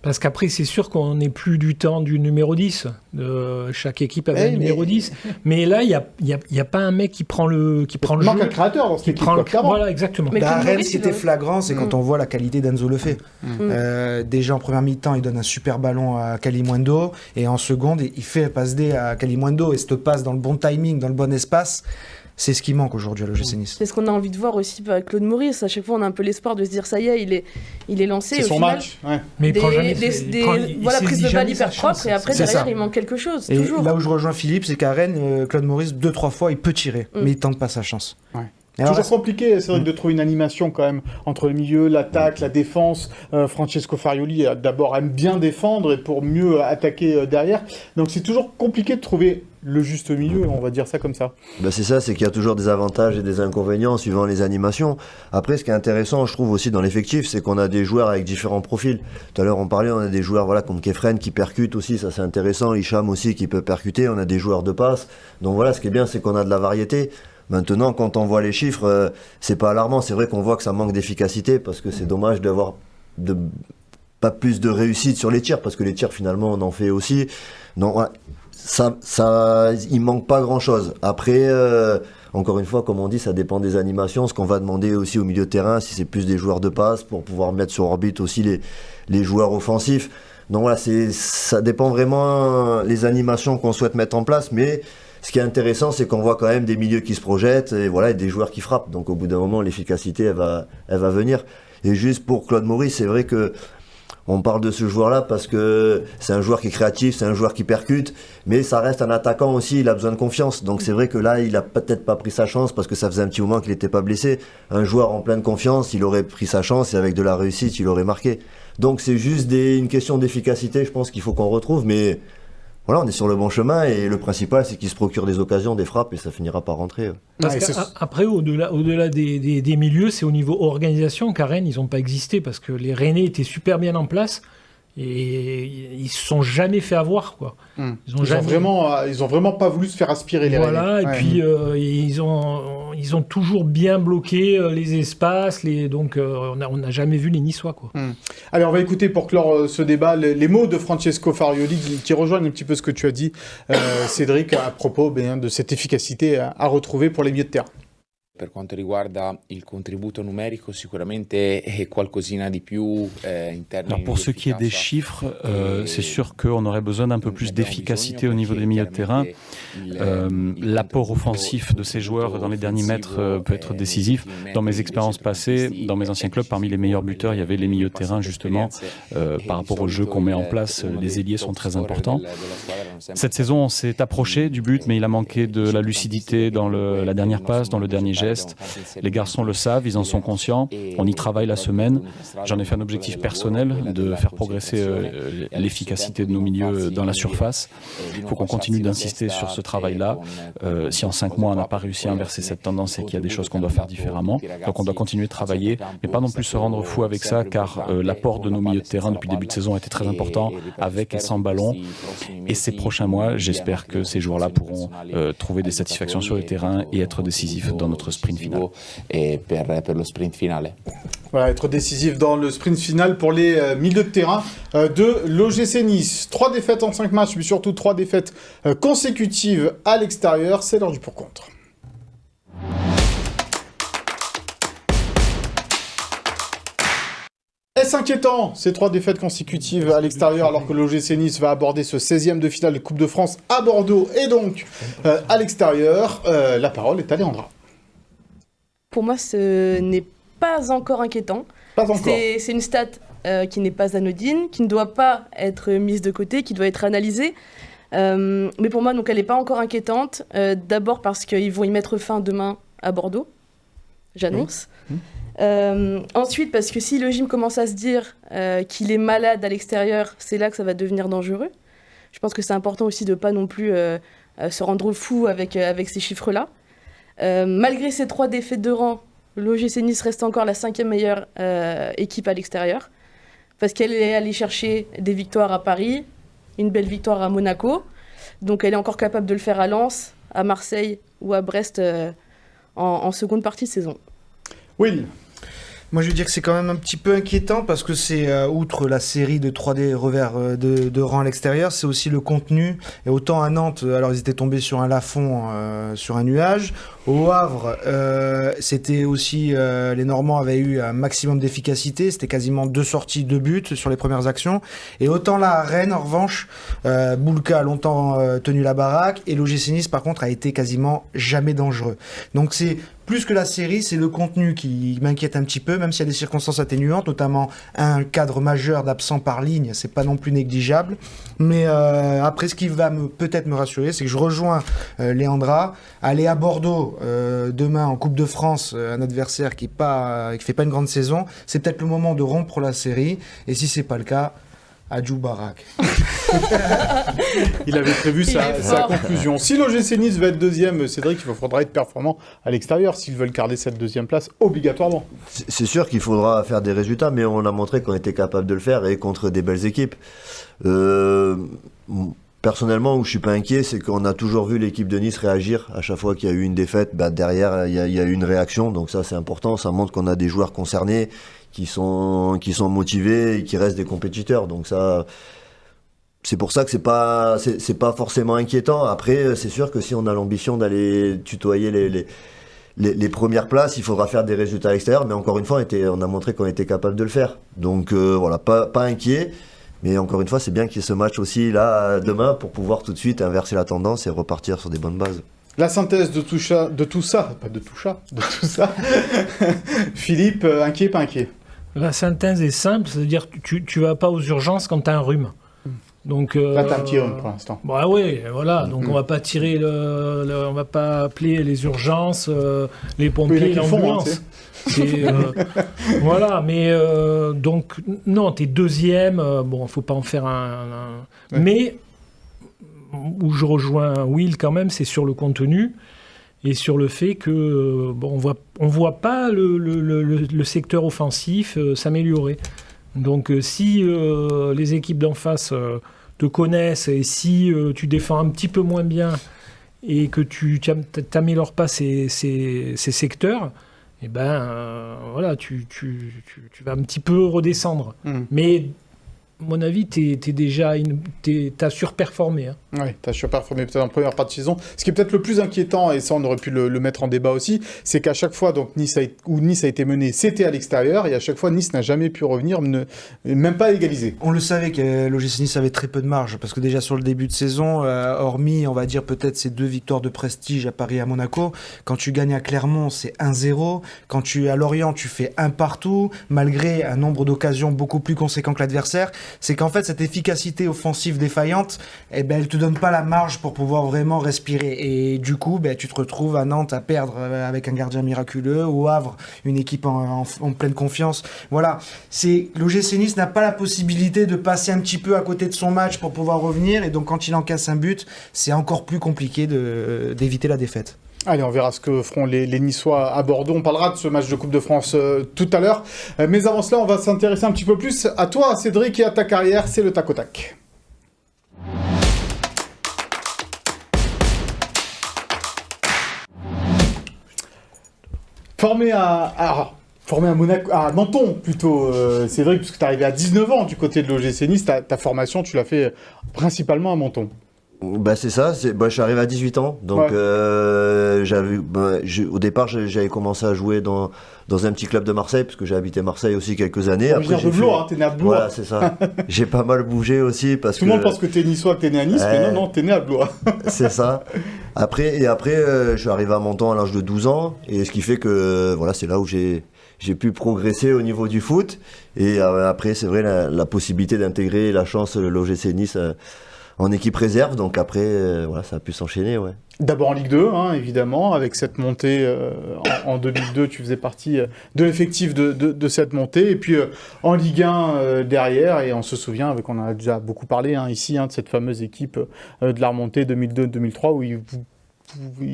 Parce qu'après, c'est sûr qu'on n'est plus du temps du numéro 10. Chaque équipe avait Eh, un numéro mais- 10. Mais là, il n'y a pas un mec qui prend le Il jeu. manque un créateur dans cette Qui équipe, prend quoi, le... clairement. Voilà, exactement. Mais Bah, à Claude Rennes, Maurice, ce qui était il a- flagrant, c'est quand on voit la qualité d'Enzo Lefebvre. Déjà en première mi-temps, il donne un super ballon à Kalimundo, et en seconde, il fait la passe D à Kalimundo, et cette passe dans le bon timing, dans le bon espace, c'est ce qui manque aujourd'hui à l'OGC Nice. C'est ce qu'on a envie de voir aussi avec Claude Maurice. À chaque fois, on a un peu l'espoir de se dire ça y est, il est lancé. C'est Et au son final, match. Ouais. Mais il Des, prend jamais. des- il des- prend- il voilà, saisit prise de jamais balle sa hyper chance. propre et après C'est derrière ça. il manque quelque chose. Et toujours. là où je rejoins Philippe, c'est qu'à Rennes, Claude Maurice, 2-3 fois, il peut tirer, mais il tente pas sa chance. Ouais. Et alors, Toujours compliqué, c'est vrai, de trouver une animation quand même entre le milieu, l'attaque, la défense. Francesco Farioli d'abord aime bien défendre et pour mieux attaquer derrière. Donc c'est toujours compliqué de trouver le juste milieu, on va dire ça comme ça. Ben c'est ça, c'est qu'il y a toujours des avantages et des inconvénients suivant les animations. Après, ce qui est intéressant, je trouve aussi dans l'effectif, c'est qu'on a des joueurs avec différents profils. Tout à l'heure, on parlait, on a des joueurs voilà, comme Kefren qui percutent aussi, ça c'est intéressant. Hicham aussi qui peut percuter, on a des joueurs de passe. Donc voilà, ce qui est bien, c'est qu'on a de la variété. Maintenant, quand on voit les chiffres, c'est pas alarmant. C'est vrai qu'on voit que ça manque d'efficacité parce que c'est dommage d'avoir pas plus de réussite sur les tirs, parce que les tirs, finalement, on en fait aussi. Non, ouais, il manque pas grand-chose. Après, encore une fois, comme on dit, ça dépend des animations. Ce qu'on va demander aussi au milieu de terrain, si c'est plus des joueurs de passe, pour pouvoir mettre sur orbite aussi les joueurs offensifs. Donc voilà, ça dépend vraiment les animations qu'on souhaite mettre en place, mais ce qui est intéressant, c'est qu'on voit quand même des milieux qui se projettent et voilà, et des joueurs qui frappent. Donc au bout d'un moment, l'efficacité, elle va venir. Et juste pour Claude Maurice, c'est vrai que on parle de ce joueur-là parce que c'est un joueur qui est créatif, c'est un joueur qui percute, mais ça reste un attaquant aussi, il a besoin de confiance. Donc c'est vrai que là, il a peut-être pas pris sa chance parce que ça faisait un petit moment qu'il n'était pas blessé. Un joueur en pleine confiance, il aurait pris sa chance et avec de la réussite, il aurait marqué. Donc c'est juste une question d'efficacité, je pense qu'il faut qu'on retrouve, mais voilà, on est sur le bon chemin et le principal, c'est qu'il se procure des occasions, des frappes et ça finira par rentrer. Parce qu'après, au-delà des milieux, c'est au niveau organisation qu'à Rennes, ils n'ont pas existé parce que les Rennais étaient super bien en place et ils ne se sont jamais fait avoir, quoi. Ils ont vraiment pas voulu se faire aspirer les Voilà, Rennais. et puis ils ont toujours bien bloqué les espaces, donc on n'a jamais vu les Niçois, quoi. Allez, on va écouter pour clore ce débat les mots de Francesco Farioli qui rejoignent un petit peu ce que tu as dit, Cédric, à propos de cette efficacité à retrouver pour les milieux de terrain. Per quanto riguarda il contributo numerico, sicuramente è qualcosina di più in termini. Alors pour ce qui est des chiffres, c'est sûr qu'on aurait besoin d'un peu plus d'efficacité au niveau des milieux de terrain. L'apport offensif de ces joueurs dans les derniers mètres peut être décisif. Dans mes expériences passées, dans mes anciens clubs, parmi les meilleurs buteurs, il y avait les milieux de terrain justement. Par rapport au jeu qu'on met en place, les ailiers sont très importants. Cette saison, on s'est approché du but, mais il a manqué de la lucidité dans la dernière passe, dans le dernier geste. Les garçons le savent, ils en sont conscients. On y travaille la semaine. J'en ai fait un objectif personnel de faire progresser l'efficacité de nos milieux dans la surface. Il faut qu'on continue d'insister sur ce travail-là. Si en 5 mois on n'a pas réussi à inverser cette tendance, c'est qu'il y a des choses qu'on doit faire différemment. Donc on doit continuer de travailler, mais pas non plus se rendre fou avec ça, car l'apport de nos milieux de terrain depuis le début de saison a été très important, avec et sans ballon. Et ces prochains mois, j'espère que ces joueurs-là pourront trouver des satisfactions sur le terrain et être décisifs dans notre sprint final. Et per lo sprint finale. Voilà, être décisif dans le sprint final pour les milieux de terrain de l'OGC Nice. 3 défaites en 5 matchs, mais surtout 3 défaites consécutives à l'extérieur. C'est l'heure du pour-contre. Est-ce inquiétant, ces 3 défaites consécutives à l'extérieur, alors que l'OGC Nice va aborder ce 16e de finale de Coupe de France à Bordeaux et donc à l'extérieur? La parole est à Léandra. Pour moi, ce n'est pas encore inquiétant. Pas encore. C'est une stat qui n'est pas anodine, qui ne doit pas être mise de côté, qui doit être analysée. Mais pour moi, donc, elle n'est pas encore inquiétante. D'abord parce qu'ils vont y mettre fin demain à Bordeaux, j'annonce. Ensuite, parce que si le gym commence à se dire qu'il est malade à l'extérieur, c'est là que ça va devenir dangereux. Je pense que c'est important aussi de ne pas non plus se rendre fou avec ces chiffres-là. Malgré ces 3 défaites de rang, l'OGC Nice reste encore la 5e meilleure équipe à l'extérieur, parce qu'elle est allée chercher des victoires à Paris, une belle victoire à Monaco, donc elle est encore capable de le faire à Lens, à Marseille ou à Brest en seconde partie de saison. Will. Moi, je veux dire que c'est quand même un petit peu inquiétant parce que c'est, outre la série de 3D revers de rang à l'extérieur, c'est aussi le contenu. Et autant à Nantes, alors ils étaient tombés sur un Lafond, sur un nuage. Au Havre, c'était aussi, les Normands avaient eu un maximum d'efficacité. C'était quasiment 2 sorties, 2 buts sur les premières actions. Et autant là, à Rennes, en revanche, Boulka a longtemps tenu la baraque. Et l'OGC Nice, par contre, a été quasiment jamais dangereux. Donc c'est plus que la série, c'est le contenu qui m'inquiète un petit peu, même s'il y a des circonstances atténuantes, notamment un cadre majeur d'absents par ligne, c'est pas non plus négligeable. Mais après, ce qui va peut-être me rassurer, c'est que je rejoins Léandra. Aller à Bordeaux demain en Coupe de France, un adversaire qui fait pas une grande saison, c'est peut-être le moment de rompre la série. Et si c'est pas le cas, Adjou Barak. Il avait prévu sa conclusion. Si l'OGC Nice va être 2e, Cédric, il faudra être performant à l'extérieur s'ils veulent garder cette 2e place obligatoirement. C'est sûr qu'il faudra faire des résultats, mais on a montré qu'on était capable de le faire et contre des belles équipes. personnellement, où je suis pas inquiet, c'est qu'on a toujours vu l'équipe de Nice réagir à chaque fois qu'il y a eu une défaite. Derrière, il y a eu une réaction, donc ça c'est important. Ça montre qu'on a des joueurs concernés qui sont motivés et qui restent des compétiteurs. Donc ça, c'est pour ça que c'est pas forcément inquiétant. Après, c'est sûr que si on a l'ambition d'aller tutoyer les premières places, il faudra faire des résultats à l'extérieur. Mais encore une fois, on a montré qu'on était capable de le faire. Donc voilà, pas inquiet. Mais encore une fois, c'est bien qu'il y ait ce match aussi là demain pour pouvoir tout de suite inverser la tendance et repartir sur des bonnes bases. La synthèse de tout ça, Philippe, inquiet, pas inquiet? La synthèse est simple, c'est-à-dire que tu vas pas aux urgences quand tu as un rhume. Donc, là, t'as un petit rhume pour l'instant. Bah oui, voilà. Donc on va pas tirer on va pas appeler les urgences, les pompiers, l'ambulance. Voilà, mais donc non, t'es deuxième. Bon, faut pas en faire Ouais. Mais où je rejoins Will quand même, c'est sur le contenu et sur le fait que on voit pas le secteur offensif s'améliorer. Donc si les équipes d'en face te connaissent et si tu défends un petit peu moins bien et que tu t'améliores pas ces secteurs, et voilà, tu vas un petit peu redescendre. Mais à mon avis, t'as surperformé. Hein. Oui, t'as surperformé peut-être en première partie de saison. Ce qui est peut-être le plus inquiétant, et ça on aurait pu le mettre en débat aussi, c'est qu'à chaque fois donc, Nice a été mené, c'était à l'extérieur, et à chaque fois Nice n'a jamais pu revenir, même pas égaliser. On le savait que l'OGC Nice avait très peu de marge, parce que déjà sur le début de saison, hormis on va dire peut-être ces 2 victoires de prestige à Paris et à Monaco, quand tu gagnes à Clermont c'est 1-0, quand tu es à Lorient tu fais 1 partout, malgré un nombre d'occasions beaucoup plus conséquent que l'adversaire. C'est qu'en fait cette efficacité offensive défaillante, elle te donne pas la marge pour pouvoir vraiment respirer, et du coup tu te retrouves à Nantes à perdre avec un gardien miraculeux, au Havre une équipe en pleine confiance. Voilà, c'est l'OGC Nice n'a pas la possibilité de passer un petit peu à côté de son match pour pouvoir revenir, et donc quand il encaisse un but c'est encore plus compliqué d'éviter la défaite. Allez, on verra ce que feront les Niçois à Bordeaux. On parlera de ce match de Coupe de France tout à l'heure. Mais avant cela, on va s'intéresser un petit peu plus à toi, Cédric, et à ta carrière. C'est le tac au tac. Formé à Monaco, à Menton plutôt, Cédric, puisque tu es arrivé à 19 ans du côté de l'OGC Nice. Ta formation, tu l'as fait principalement à Menton. C'est ça, je suis arrivé à 18 ans, donc au départ j'avais commencé à jouer dans un petit club de Marseille, parce que j'ai habité Marseille aussi quelques années. Après, de Blois, t'es né à Blois. Voilà, c'est ça. J'ai pas mal bougé aussi, parce Tout le monde pense que t'es niçois, que t'es né à Nice, mais non, t'es né à Blois. C'est ça. Après, je suis arrivé à Menton à l'âge de 12 ans, et ce qui fait que voilà, c'est là où j'ai pu progresser au niveau du foot, et après c'est vrai la possibilité d'intégrer la chance l'OGC Nice en équipe réserve, donc après, voilà, ça a pu s'enchaîner, ouais. D'abord en Ligue 2, hein, évidemment, avec cette montée en 2002, tu faisais partie de l'effectif de cette montée, et puis en Ligue 1 derrière, et on se souvient, on en a déjà beaucoup parlé ici, de cette fameuse équipe de la remontée 2002-2003, où il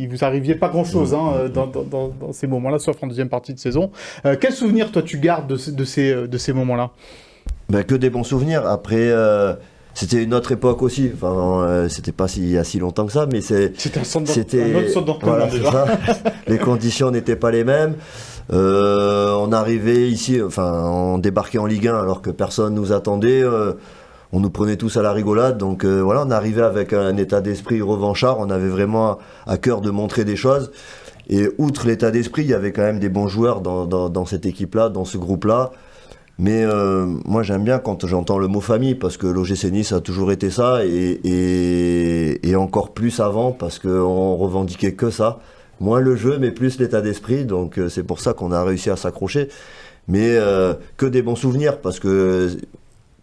vous arriviez pas grand-chose dans ces moments-là, sauf en deuxième partie de saison. Quel souvenir, toi, tu gardes de ces moments-là? Que des bons souvenirs. Après... C'était une autre époque aussi, c'était pas il y a si longtemps que ça, mais c'était un autre sorte d'entraînement déjà. Ça. Les conditions n'étaient pas les mêmes. On arrivait ici, on débarquait en Ligue 1 alors que personne nous attendait. On nous prenait tous à la rigolade, donc voilà, on arrivait avec un état d'esprit revanchard. On avait vraiment à cœur de montrer des choses. Et outre l'état d'esprit, il y avait quand même des bons joueurs dans cette équipe-là, dans ce groupe-là. Mais moi j'aime bien quand j'entends le mot famille, parce que l'OGC Nice a toujours été ça, et encore plus avant, parce qu'on revendiquait que ça. Moins le jeu, mais plus l'état d'esprit, donc c'est pour ça qu'on a réussi à s'accrocher. Mais que des bons souvenirs, parce que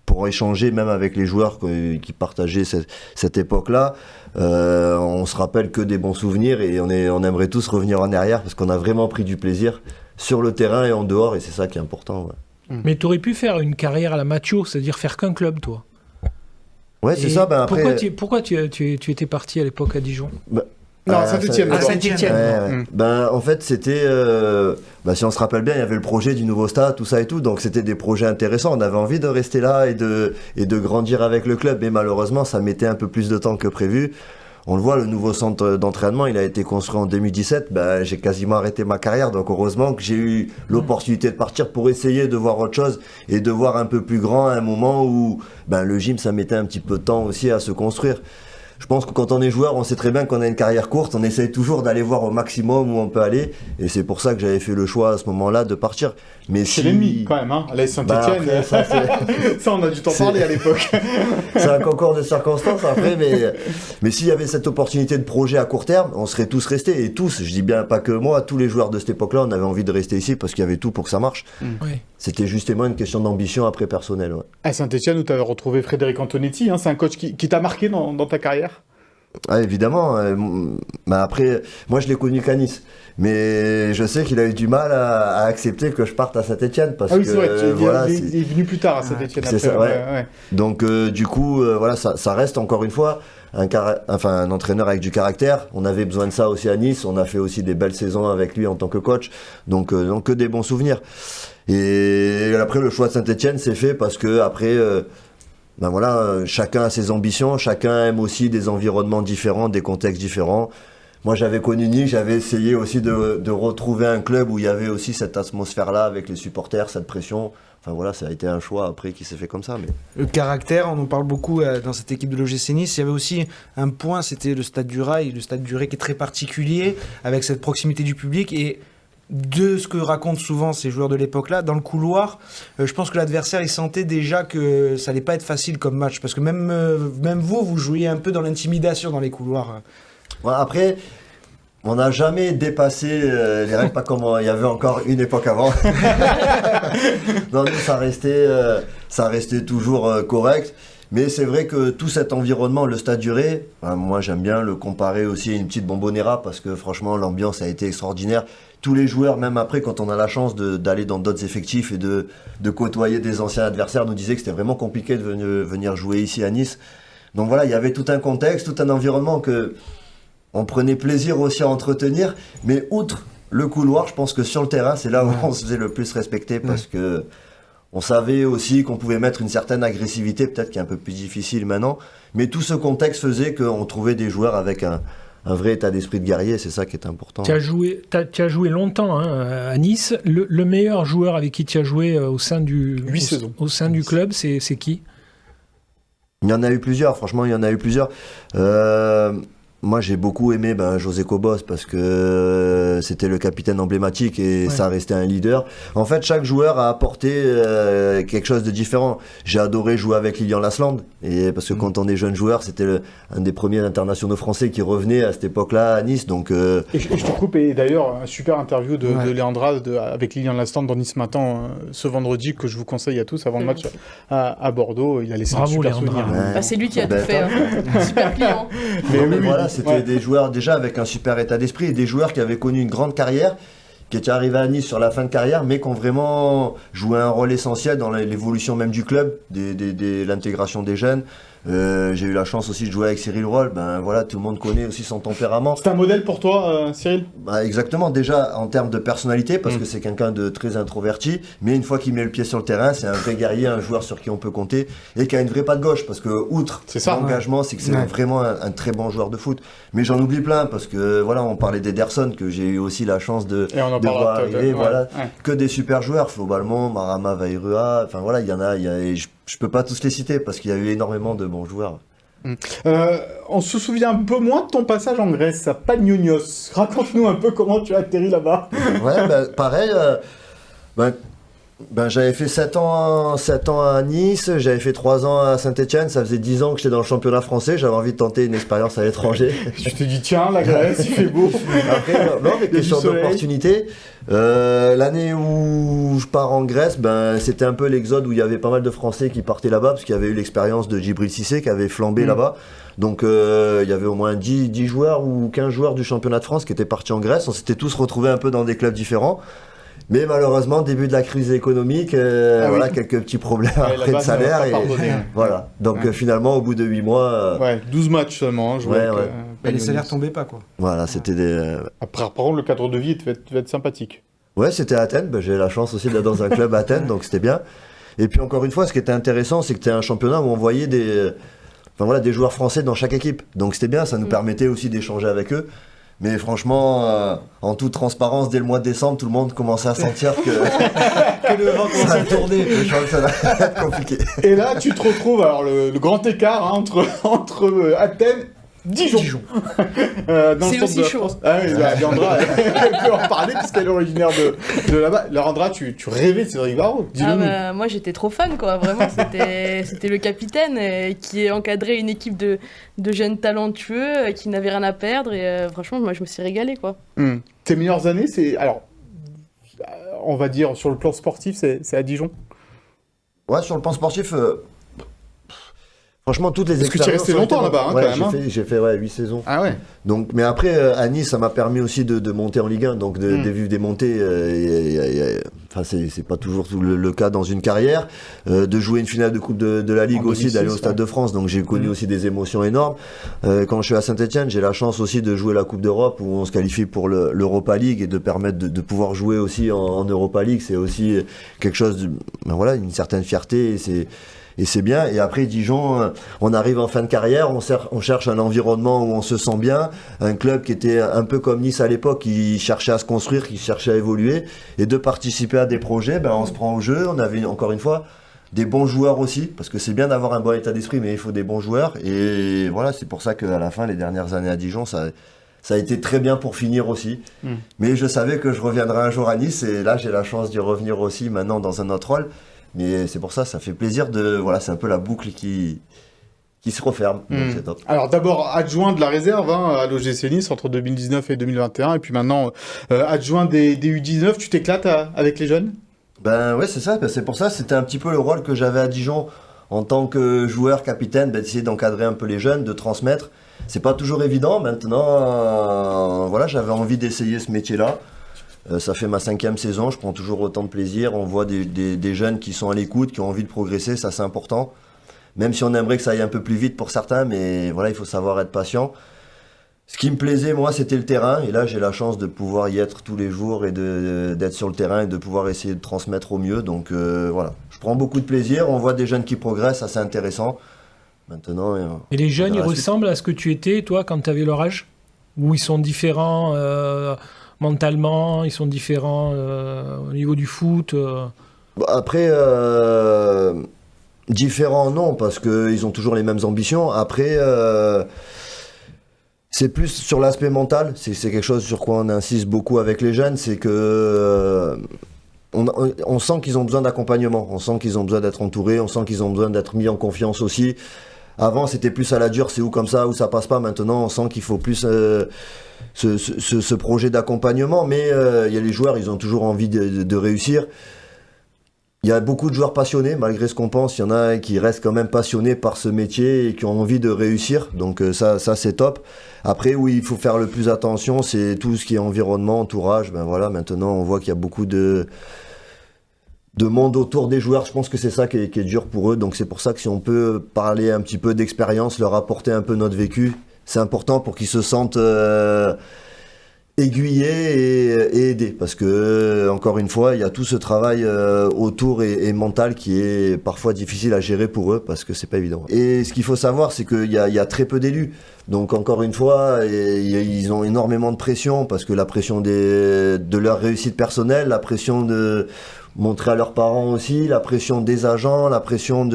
pour échanger même avec les joueurs qui partageaient cette époque-là, on se rappelle que des bons souvenirs, et on aimerait tous revenir en arrière, parce qu'on a vraiment pris du plaisir sur le terrain et en dehors, et c'est ça qui est important, ouais. Mais tu aurais pu faire une carrière à la Mathieu, c'est-à-dire faire qu'un club, toi. Ouais, c'est ça. Après... Pourquoi tu étais parti à l'époque à Dijon ? Non, Saint-Etienne. Ouais. En fait, c'était... si on se rappelle bien, il y avait le projet du nouveau stade, tout ça et tout, donc c'était des projets intéressants. On avait envie de rester là et de grandir avec le club, mais malheureusement, ça mettait un peu plus de temps que prévu. On le voit, le nouveau centre d'entraînement, il a été construit en 2017. J'ai quasiment arrêté ma carrière, donc heureusement que j'ai eu l'opportunité de partir pour essayer de voir autre chose et de voir un peu plus grand à un moment où le gym, ça mettait un petit peu de temps aussi à se construire. Je pense que quand on est joueur, on sait très bien qu'on a une carrière courte, on essaye toujours d'aller voir au maximum où on peut aller, et c'est pour ça que j'avais fait le choix à ce moment-là de partir. Mais c'est l'ennemi quand même, hein. L'AS Saint-Etienne, ça on a dû t'en parler à l'époque. C'est un concours de circonstances après, mais s'il y avait cette opportunité de projet à court terme, on serait tous restés, et tous, je dis bien pas que moi, tous les joueurs de cette époque-là, on avait envie de rester ici parce qu'il y avait tout pour que ça marche. Oui. C'était justement une question d'ambition après personnelle. Ouais. À Saint-Etienne, où tu avais retrouvé Frédéric Antonetti, hein, c'est un coach qui t'a marqué dans ta carrière? Ah, évidemment. Après, moi je l'ai connu qu'à Nice. Mais je sais qu'il a eu du mal à accepter que je parte à Saint-Etienne. Parce c'est vrai, il est venu plus tard à Saint-Etienne. C'est ça, ouais. Donc du coup, ça reste encore une fois un entraîneur avec du caractère. On avait besoin de ça aussi à Nice. On a fait aussi des belles saisons avec lui en tant que coach. Donc que des bons souvenirs. Et après, le choix de Saint-Etienne s'est fait parce que après... chacun a ses ambitions, chacun aime aussi des environnements différents, des contextes différents. Moi, j'avais connu Nice, j'avais essayé aussi de retrouver un club où il y avait aussi cette atmosphère-là avec les supporters, cette pression. Enfin voilà, ça a été un choix après qui s'est fait comme ça. Mais... Le caractère, on en parle beaucoup dans cette équipe de l'OGC Nice. Il y avait aussi un point, c'était le Stade du Rail qui est très particulier, avec cette proximité du public. Et de ce que racontent souvent ces joueurs de l'époque-là, dans le couloir, je pense que l'adversaire, il sentait déjà que ça allait pas être facile comme match, parce que même vous jouiez un peu dans l'intimidation dans les couloirs. Ouais, après, on n'a jamais dépassé les règles, pas comme il y avait encore une époque avant. Non, nous, ça restait toujours correct. Mais c'est vrai que tout cet environnement, le Stade du Rail, moi j'aime bien le comparer aussi à une petite Bombonera, parce que franchement l'ambiance a été extraordinaire. Tous les joueurs, même après, quand on a la chance d'aller dans d'autres effectifs et de côtoyer des anciens adversaires, nous disaient que c'était vraiment compliqué de venir jouer ici à Nice. Donc voilà, il y avait tout un contexte, tout un environnement que on prenait plaisir aussi à entretenir. Mais outre le couloir, je pense que sur le terrain, c'est là où on se faisait le plus respecter, parce que on savait aussi qu'on pouvait mettre une certaine agressivité, peut-être qui est un peu plus difficile maintenant. Mais tout ce contexte faisait qu'on trouvait des joueurs avec un vrai état d'esprit de guerrier, c'est ça qui est important. Tu as joué longtemps à Nice. Le meilleur joueur avec qui tu as joué au sein du club, c'est qui? Il y en a eu plusieurs, franchement, il y en a eu plusieurs. Moi, j'ai beaucoup aimé José Cobos parce que c'était le capitaine emblématique et ça restait un leader. En fait, chaque joueur a apporté quelque chose de différent. J'ai adoré jouer avec Lilian Lasland, et parce que quand on est jeune joueur, c'était un des premiers internationaux français qui revenait à cette époque-là à Nice. Donc, et je te coupe, et d'ailleurs, un super interview de Léandra avec Lilian Lasland dans Nice Matin ce vendredi, que je vous conseille à tous avant le match à Bordeaux. Il a laissé un super souvenir. C'est lui qui a tout fait. Super client. Mais voilà, c'était des joueurs déjà avec un super état d'esprit, et des joueurs qui avaient connu une grande carrière, qui étaient arrivés à Nice sur la fin de carrière, mais qui ont vraiment joué un rôle essentiel dans l'évolution même du club, l'intégration des jeunes. J'ai eu la chance aussi de jouer avec Cyril Roll. Voilà, tout le monde connaît aussi son tempérament. C'est un modèle pour toi, Cyril? Exactement, déjà en termes de personnalité, parce que c'est quelqu'un de très introverti, mais une fois qu'il met le pied sur le terrain, c'est un vrai guerrier, un joueur sur qui on peut compter, et qui a une vraie patte gauche, parce que outre l'engagement, c'est que c'est vraiment un très bon joueur de foot. Mais j'en oublie plein, parce que voilà, on parlait d'Ederson, que j'ai eu aussi la chance de voir arriver, que des super joueurs, Flo Balmont, Marama Vairua, enfin voilà, il y en a, je peux pas tous les citer parce qu'il y a eu énormément de bons joueurs. On se souvient un peu moins de ton passage en Grèce, à Panionios. Raconte-nous un peu comment tu as atterri là-bas. Pareil. J'avais fait 7 ans à Nice, j'avais fait 3 ans à Saint-Etienne, ça faisait 10 ans que j'étais dans le championnat français, j'avais envie de tenter une expérience à l'étranger. Tu te dis, tiens, la Grèce, il fait beau. Après, mais question d'opportunité. L'année où je pars en Grèce, c'était un peu l'exode où il y avait pas mal de Français qui partaient là-bas, parce qu'il y avait eu l'expérience de Djibril Cissé qui avait flambé là-bas. Donc il y avait au moins 10 joueurs ou 15 joueurs du championnat de France qui étaient partis en Grèce, on s'était tous retrouvés un peu dans des clubs différents. Mais malheureusement, début de la crise économique, voilà, quelques petits problèmes après de salaire. Voilà. Donc finalement, au bout de 8 mois... 12 matchs seulement. Les salaires tombaient pas, quoi. Voilà, c'était des... Après, par contre, le cadre de vie devait être sympathique. Ouais, c'était à Athènes. J'ai la chance aussi d'être dans un club à Athènes, donc c'était bien. Et puis encore une fois, ce qui était intéressant, c'est que c'était un championnat où on voyait des joueurs français dans chaque équipe. Donc c'était bien, ça nous permettait aussi d'échanger avec eux. Mais franchement, en toute transparence, dès le mois de décembre, tout le monde commençait à sentir que le vent commençait à tourner. Ça va être compliqué. Et là, tu te retrouves, alors le grand écart entre Athènes, Dijon. C'est aussi chaud. Ah oui, Leandra, elle peut en parler puisqu'elle est originaire de là-bas. Leandra, tu rêvais de Cédric Barraud. Moi, j'étais trop fan, quoi. Vraiment, c'était le capitaine qui encadrait une équipe de jeunes talentueux qui n'avaient rien à perdre. Et franchement, moi, je me suis régalée, quoi. Tes meilleures années, alors, on va dire, sur le plan sportif, c'est à Dijon. Ouais, sur le plan sportif... Franchement, toutes les expériences... Parce que tu es resté longtemps là-bas, quand même. J'ai fait 8 saisons. Ah ouais. Donc, mais après, à Nice, ça m'a permis aussi de monter en Ligue 1, donc de vivre des montées. Enfin, c'est pas toujours le cas dans une carrière. De jouer une finale de Coupe de la Ligue aussi, d'aller au Stade de France, donc j'ai connu aussi des émotions énormes. Quand je suis à Saint-Etienne, j'ai la chance aussi de jouer la Coupe d'Europe, où on se qualifie pour l'Europa League, et de permettre de pouvoir jouer aussi en Europa League. C'est aussi quelque chose, une certaine fierté, et c'est bien. Et après, Dijon, on arrive en fin de carrière, on cherche un environnement où on se sent bien, un club qui était un peu comme Nice à l'époque, qui cherchait à se construire, qui cherchait à évoluer, et de participer à des projets, on se prend au jeu. On avait, encore une fois, des bons joueurs aussi, parce que c'est bien d'avoir un bon état d'esprit, mais il faut des bons joueurs. Et voilà, c'est pour ça qu'à la fin, les dernières années à Dijon, ça a été très bien pour finir aussi. Mais je savais que je reviendrais un jour à Nice, et là, j'ai la chance d'y revenir aussi maintenant dans un autre rôle. Mais c'est pour ça fait plaisir c'est un peu la boucle qui se referme. Donc c'est top. Alors d'abord adjoint de la réserve à l'OGC Nice entre 2019 et 2021, et puis maintenant adjoint des U19. Tu t'éclates avec les jeunes? Ouais, c'est ça. C'est pour ça, c'était un petit peu le rôle que j'avais à Dijon en tant que joueur capitaine, d'essayer d'encadrer un peu les jeunes, de transmettre. C'est pas toujours évident. Maintenant, j'avais envie d'essayer ce métier-là. Ça fait ma 5e saison, je prends toujours autant de plaisir. On voit des jeunes qui sont à l'écoute, qui ont envie de progresser, ça c'est important. Même si on aimerait que ça aille un peu plus vite pour certains, mais il faut savoir être patient. Ce qui me plaisait, moi, c'était le terrain. Et là, j'ai la chance de pouvoir y être tous les jours et d'être sur le terrain et de pouvoir essayer de transmettre au mieux. Donc je prends beaucoup de plaisir. On voit des jeunes qui progressent, ça c'est intéressant. Maintenant, et les jeunes, ils ressemblent à ce que tu étais, toi, quand tu avais leur âge? Ou ils sont différents mentalement, ils sont différents au niveau du foot Après, différents non, parce qu'ils ont toujours les mêmes ambitions. Après, c'est plus sur l'aspect mental. C'est quelque chose sur quoi on insiste beaucoup avec les jeunes, c'est que on sent qu'ils ont besoin d'accompagnement, on sent qu'ils ont besoin d'être entourés, on sent qu'ils ont besoin d'être mis en confiance aussi. Avant, c'était plus à la dure, c'est ou comme ça, ou ça passe pas. Maintenant, on sent qu'il faut plus ce projet d'accompagnement. Mais il y a les joueurs, ils ont toujours envie de réussir. Il y a beaucoup de joueurs passionnés, malgré ce qu'on pense. Il y en a qui restent quand même passionnés par ce métier et qui ont envie de réussir. Donc ça c'est top. Après, où il faut faire le plus attention, c'est tout ce qui est environnement, entourage. Maintenant, on voit qu'il y a beaucoup de monde autour des joueurs. Je pense que c'est ça qui est dur pour eux. Donc c'est pour ça que si on peut parler un petit peu d'expérience, leur apporter un peu notre vécu, c'est important pour qu'ils se sentent aiguillés et aidés. Parce que, encore une fois, il y a tout ce travail autour et mental qui est parfois difficile à gérer pour eux parce que c'est pas évident. Et ce qu'il faut savoir, c'est qu'il y a très peu d'élus. Donc encore une fois, ils ont énormément de pression parce que la pression de leur réussite personnelle, la pression de montrer à leurs parents aussi, la pression des agents, la pression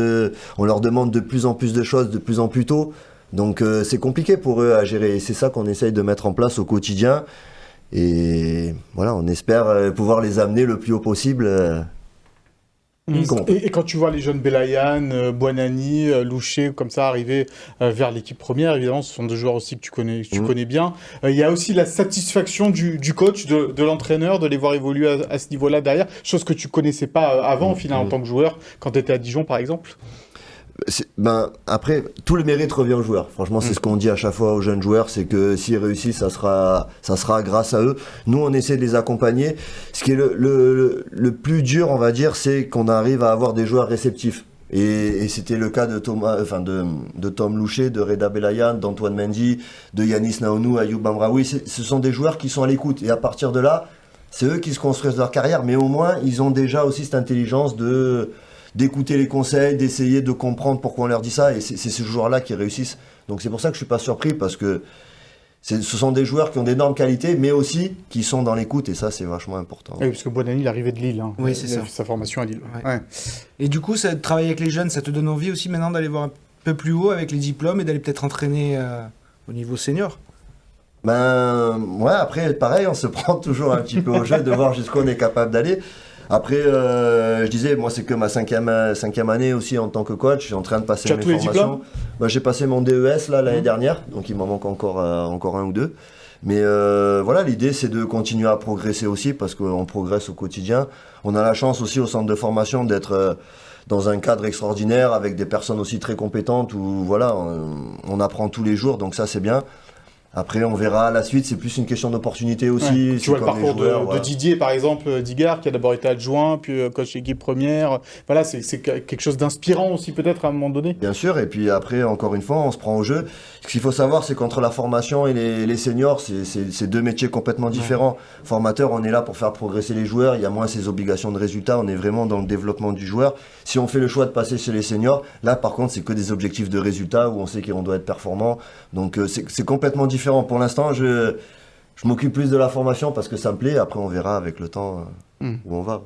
on leur demande de plus en plus de choses de plus en plus tôt. Donc c'est compliqué pour eux à gérer et c'est ça qu'on essaye de mettre en place au quotidien. Et on espère pouvoir les amener le plus haut possible. Et quand tu vois les jeunes Belayan, Buonanni, Louché, comme ça, arriver vers l'équipe première, évidemment, ce sont des joueurs aussi que tu connais bien. Il y a aussi la satisfaction du coach, de l'entraîneur, de les voir évoluer à ce niveau-là derrière, chose que tu connaissais pas avant, au final, en tant que joueur, quand tu étais à Dijon, par exemple. Après, tout le mérite revient aux joueurs. Franchement, c'est ce qu'on dit à chaque fois aux jeunes joueurs, c'est que s'ils réussissent, ça sera grâce à eux. Nous, on essaie de les accompagner. Ce qui est le plus dur, on va dire, c'est qu'on arrive à avoir des joueurs réceptifs. Et c'était le cas de Tom Louchet, de Reda Belayan, d'Antoine Mendy, de Yanis Naounou, Ayoub Amraoui. Ce sont des joueurs qui sont à l'écoute. Et à partir de là, c'est eux qui se construisent leur carrière, mais au moins, ils ont déjà aussi cette intelligence d'écouter les conseils, d'essayer de comprendre pourquoi on leur dit ça, et c'est ces joueurs-là qui réussissent. Donc c'est pour ça que je suis pas surpris, parce que ce sont des joueurs qui ont d'énormes qualités, mais aussi qui sont dans l'écoute, et ça c'est vachement important. Oui, parce que Bonani, il arrivait de Lille. Hein. Oui, c'est il a ça. fait sa formation à Lille. Ouais. Ouais. Et du coup, travailler avec les jeunes, ça te donne envie aussi maintenant d'aller voir un peu plus haut avec les diplômes et d'aller peut-être entraîner au niveau senior? Ouais, après, pareil, on se prend toujours un petit peu au jeu de voir jusqu'où on est capable d'aller. Après, je disais, moi, c'est que ma cinquième année aussi en tant que coach. Je suis en train de passer mes formations. J'ai passé mon DES là, l'année dernière, donc il m'en manque encore un ou deux. Mais voilà, l'idée, c'est de continuer à progresser aussi, parce qu'on progresse au quotidien. On a la chance aussi au centre de formation d'être dans un cadre extraordinaire, avec des personnes aussi très compétentes, où voilà, on apprend tous les jours, donc ça, c'est bien. Après, on verra la suite, c'est plus une question d'opportunité aussi. Ouais. Tu vois le parcours de Didier, par exemple, Digard, qui a d'abord été adjoint, puis coach équipe première. Voilà, c'est quelque chose d'inspirant aussi, peut-être, à un moment donné. Bien sûr, et puis après, encore une fois, on se prend au jeu. Ce qu'il faut savoir, c'est qu'entre la formation et les seniors, c'est deux métiers complètement différents. Ouais. Formateur, on est là pour faire progresser les joueurs, il y a moins ces obligations de résultats, on est vraiment dans le développement du joueur. Si on fait le choix de passer chez les seniors, là, par contre, c'est que des objectifs de résultats, où on sait qu'on doit être performant. Donc, c'est complètement différent. Pour l'instant, je m'occupe plus de la formation parce que ça me plaît. Après, on verra avec le temps où on va.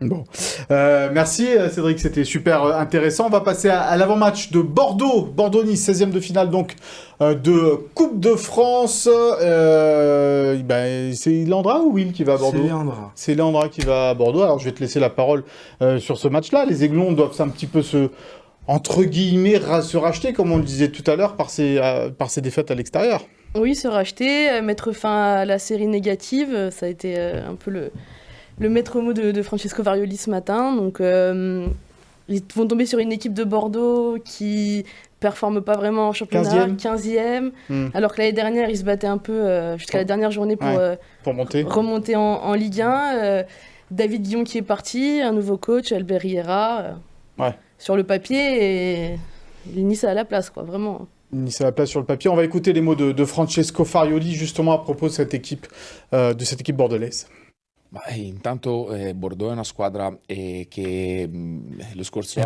Bon. Merci Cédric, c'était super intéressant. On va passer à l'avant-match de Bordeaux. Bordeaux-Nice, 16e de finale donc de Coupe de France. C'est Leandra ou Will qui va à Bordeaux ? C'est Leandra qui va à Bordeaux. Alors je vais te laisser la parole sur ce match-là. Les Aiglons doivent un petit peu entre guillemets, se racheter, comme on le disait tout à l'heure, par ces défaites à l'extérieur. Oui, se racheter, mettre fin à la série négative, ça a été un peu le maître mot de Francesco Varioli ce matin. Donc, ils vont tomber sur une équipe de Bordeaux qui performe pas vraiment en championnat, 15e, alors que l'année dernière, ils se battaient un peu jusqu'à la dernière journée pour remonter en Ligue 1. David Guillon qui est parti, un nouveau coach, Albert Riera. Sur le papier, et Nice à la place, quoi, vraiment. Nice à la place sur le papier. On va écouter les mots de Francesco Farioli, justement, à propos de cette équipe bordelaise.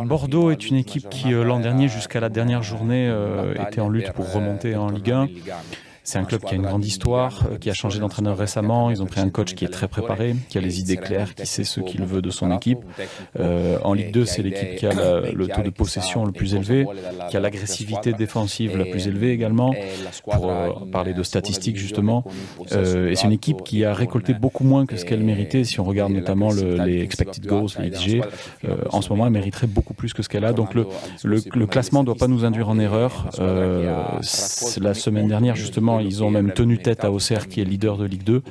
Bordeaux est une équipe qui, l'an dernier, jusqu'à la dernière journée, était en lutte pour remonter en Ligue 1. C'est un club qui a une grande histoire, qui a changé d'entraîneur récemment. Ils ont pris un coach qui est très préparé, qui a les idées claires, qui sait ce qu'il veut de son équipe. En Ligue 2, c'est l'équipe qui a le taux de possession le plus élevé, qui a l'agressivité défensive la plus élevée également, pour parler de statistiques justement. Et c'est une équipe qui a récolté beaucoup moins que ce qu'elle méritait. Si on regarde notamment les expected goals, les XG, en ce moment, elle mériterait beaucoup plus que ce qu'elle a. Donc le classement ne doit pas nous induire en erreur. La semaine dernière, justement, ils ont même tenu tête à Auxerre qui est leader de Ligue 2.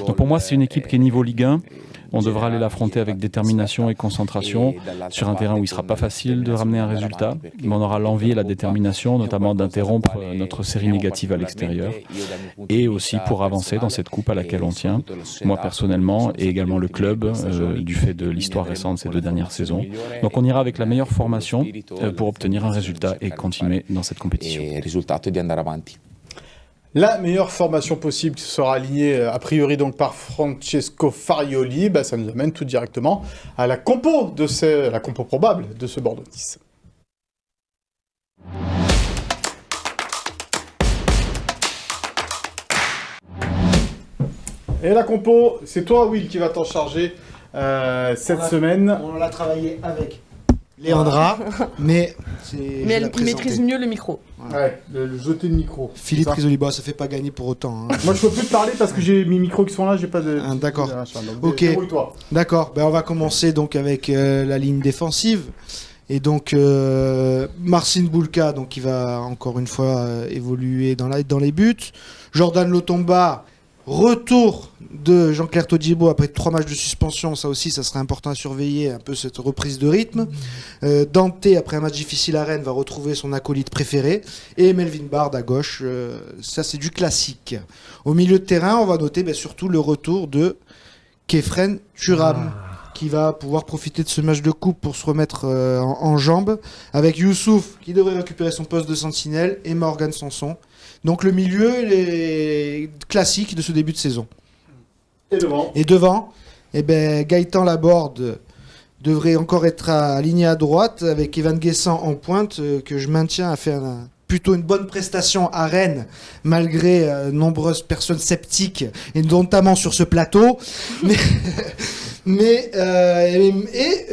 Donc pour moi, c'est une équipe qui est niveau Ligue 1. On devra aller l'affronter avec détermination et concentration sur un terrain où il ne sera pas facile de ramener un résultat, mais on aura l'envie et la détermination, notamment d'interrompre notre série négative à l'extérieur, et aussi pour avancer dans cette coupe à laquelle on tient, moi personnellement, et également le club, du fait de l'histoire récente de ces 2 dernières saisons. Donc on ira avec la meilleure formation pour obtenir un résultat et continuer dans cette compétition. La meilleure formation possible sera alignée a priori donc par Francesco Farioli. Ça nous amène tout directement à la compo probable de ce Bordeaux-Nice. Et la compo, c'est toi Will qui va t'en charger cette semaine. On l'a travaillé avec Leandra, mais elle maîtrise mieux le micro. Ouais, le jeter de micro. Philippe Risoliba, ça fait pas gagner pour autant. Moi, je peux plus te parler parce que j'ai mes micros qui sont là, j'ai pas de... D'accord. Ok. D'accord. On va commencer donc avec la ligne défensive. Et donc, Marcin Bulka, donc, qui va encore une fois évoluer dans les buts. Jordan Lotomba, Retour de Jean-Claire Todibo après 3 matchs de suspension, ça aussi ça serait important à surveiller, un peu cette reprise de rythme. Dante, après un match difficile à Rennes, va retrouver son acolyte préféré. Et Melvin Bard à gauche, ça c'est du classique. Au milieu de terrain, on va noter surtout le retour de Khéphren Thuram, qui va pouvoir profiter de ce match de coupe pour se remettre en jambes, avec Youssouf qui devrait récupérer son poste de sentinelle et Morgan Sanson. Donc le milieu est classique de ce début de saison. Et devant, Gaëtan Laborde devrait encore être aligné à droite avec Evan Guessant en pointe, que je maintiens à faire plutôt une bonne prestation à Rennes, malgré nombreuses personnes sceptiques, et notamment sur ce plateau. Mais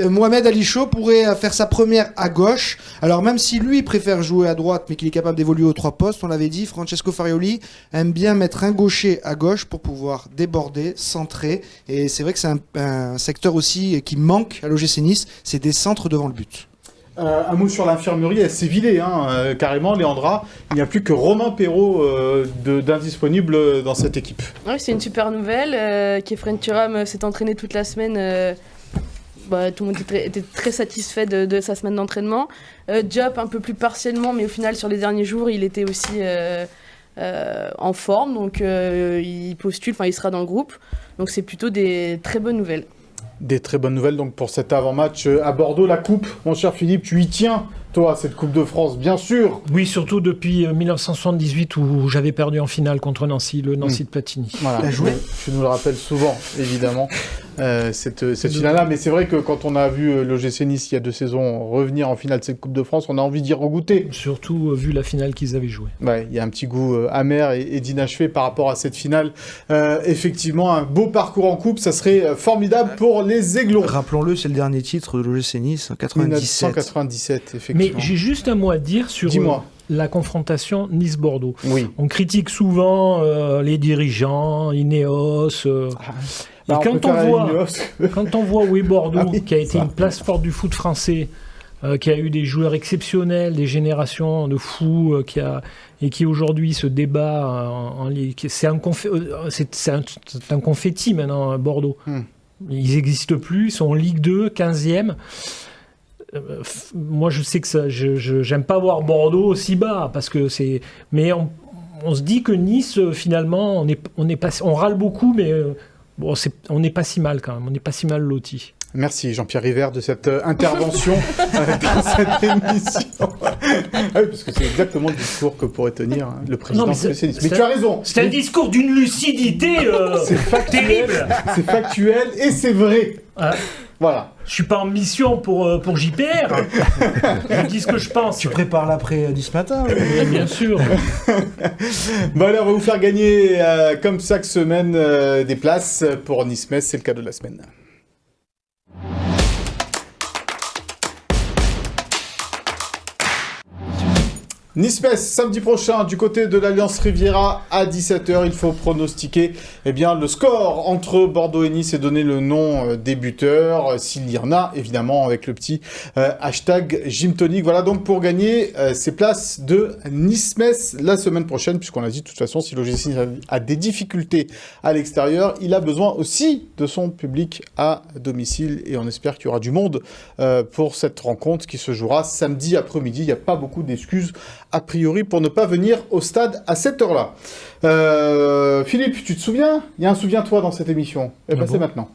Mohamed Ali Chaud pourrait faire sa première à gauche. Alors même si lui préfère jouer à droite, mais qu'il est capable d'évoluer aux 3 postes, on l'avait dit, Francesco Farioli aime bien mettre un gaucher à gauche pour pouvoir déborder, centrer. Et c'est vrai que c'est un secteur aussi qui manque à l'OGC Nice, c'est des centres devant le but. Un mot sur l'infirmerie, elle s'est vidée, carrément, Léandra. Il n'y a plus que Romain Perrault d'indisponible dans cette équipe. Oui, c'est une super nouvelle. Khéphren Thuram s'est entraîné toute la semaine. Tout le monde était très satisfait de sa semaine d'entraînement. Diop un peu plus partiellement, mais au final, sur les derniers jours, il était aussi en forme. Donc, il postule, il sera dans le groupe. Donc, c'est plutôt des très bonnes nouvelles. Des très bonnes nouvelles donc pour cet avant-match à Bordeaux, la coupe. Mon cher Philippe, tu y tiens, toi, cette Coupe de France, bien sûr. Oui, surtout depuis 1978 où j'avais perdu en finale contre Nancy, le Nancy de Platini. Voilà, tu nous le rappelles souvent, évidemment, cette finale-là. Mais c'est vrai que quand on a vu l'OGC Nice il y a 2 saisons revenir en finale de cette Coupe de France, on a envie d'y regoûter. Surtout vu la finale qu'ils avaient jouée. Ouais, il y a un petit goût amer et d'inachevé par rapport à cette finale. Effectivement, un beau parcours en Coupe, ça serait formidable pour les Aiglons. Rappelons-le, c'est le dernier titre de l'OGC Nice, en 97. 1997, effectivement. Mais j'ai juste un mot à dire sur la confrontation Nice-Bordeaux. Oui. On critique souvent les dirigeants, Ineos. Et quand on voit où est Bordeaux, qui a été une place forte du foot français, qui a eu des joueurs exceptionnels, des générations de fous, et qui aujourd'hui se débat en Ligue. C'est un confetti maintenant, Bordeaux. Ils n'existent plus, ils sont en Ligue 2, 15e. Moi, je sais que j'aime pas voir Bordeaux aussi bas, parce que c'est. Mais on se dit que Nice, finalement, on râle beaucoup, mais on n'est pas si mal quand même. On n'est pas si mal lotis. Merci Jean-Pierre River de cette intervention dans cette émission. Oui, parce que c'est exactement le discours que pourrait tenir le président de l'OGC Nice. Mais tu as raison. C'est un discours d'une lucidité terrible. C'est factuel et c'est vrai. Voilà. Je suis pas en mission pour JPR. Je dis ce que je pense. Tu prépares l'après Nice matin. Bien sûr. Bon allez, on va vous faire gagner comme chaque semaine des places pour Nice-Metz. C'est le cadeau de la semaine. Nice-Metz, samedi prochain, du côté de l'Alliance Riviera, à 17h. Il faut pronostiquer le score entre Bordeaux et Nice et donner le nom des buteurs, s'il y en a, évidemment, avec le petit hashtag Gymtonic. Voilà donc pour gagner ces places de Nice-Metz la semaine prochaine, puisqu'on a dit de toute façon, si l'OGC a des difficultés à l'extérieur, il a besoin aussi de son public à domicile. Et on espère qu'il y aura du monde pour cette rencontre qui se jouera samedi après-midi. Il n'y a pas beaucoup d'excuses a priori pour ne pas venir au stade à cette heure-là. Philippe, tu te souviens ? Il y a un souviens-toi dans cette émission. Eh bien, c'est maintenant.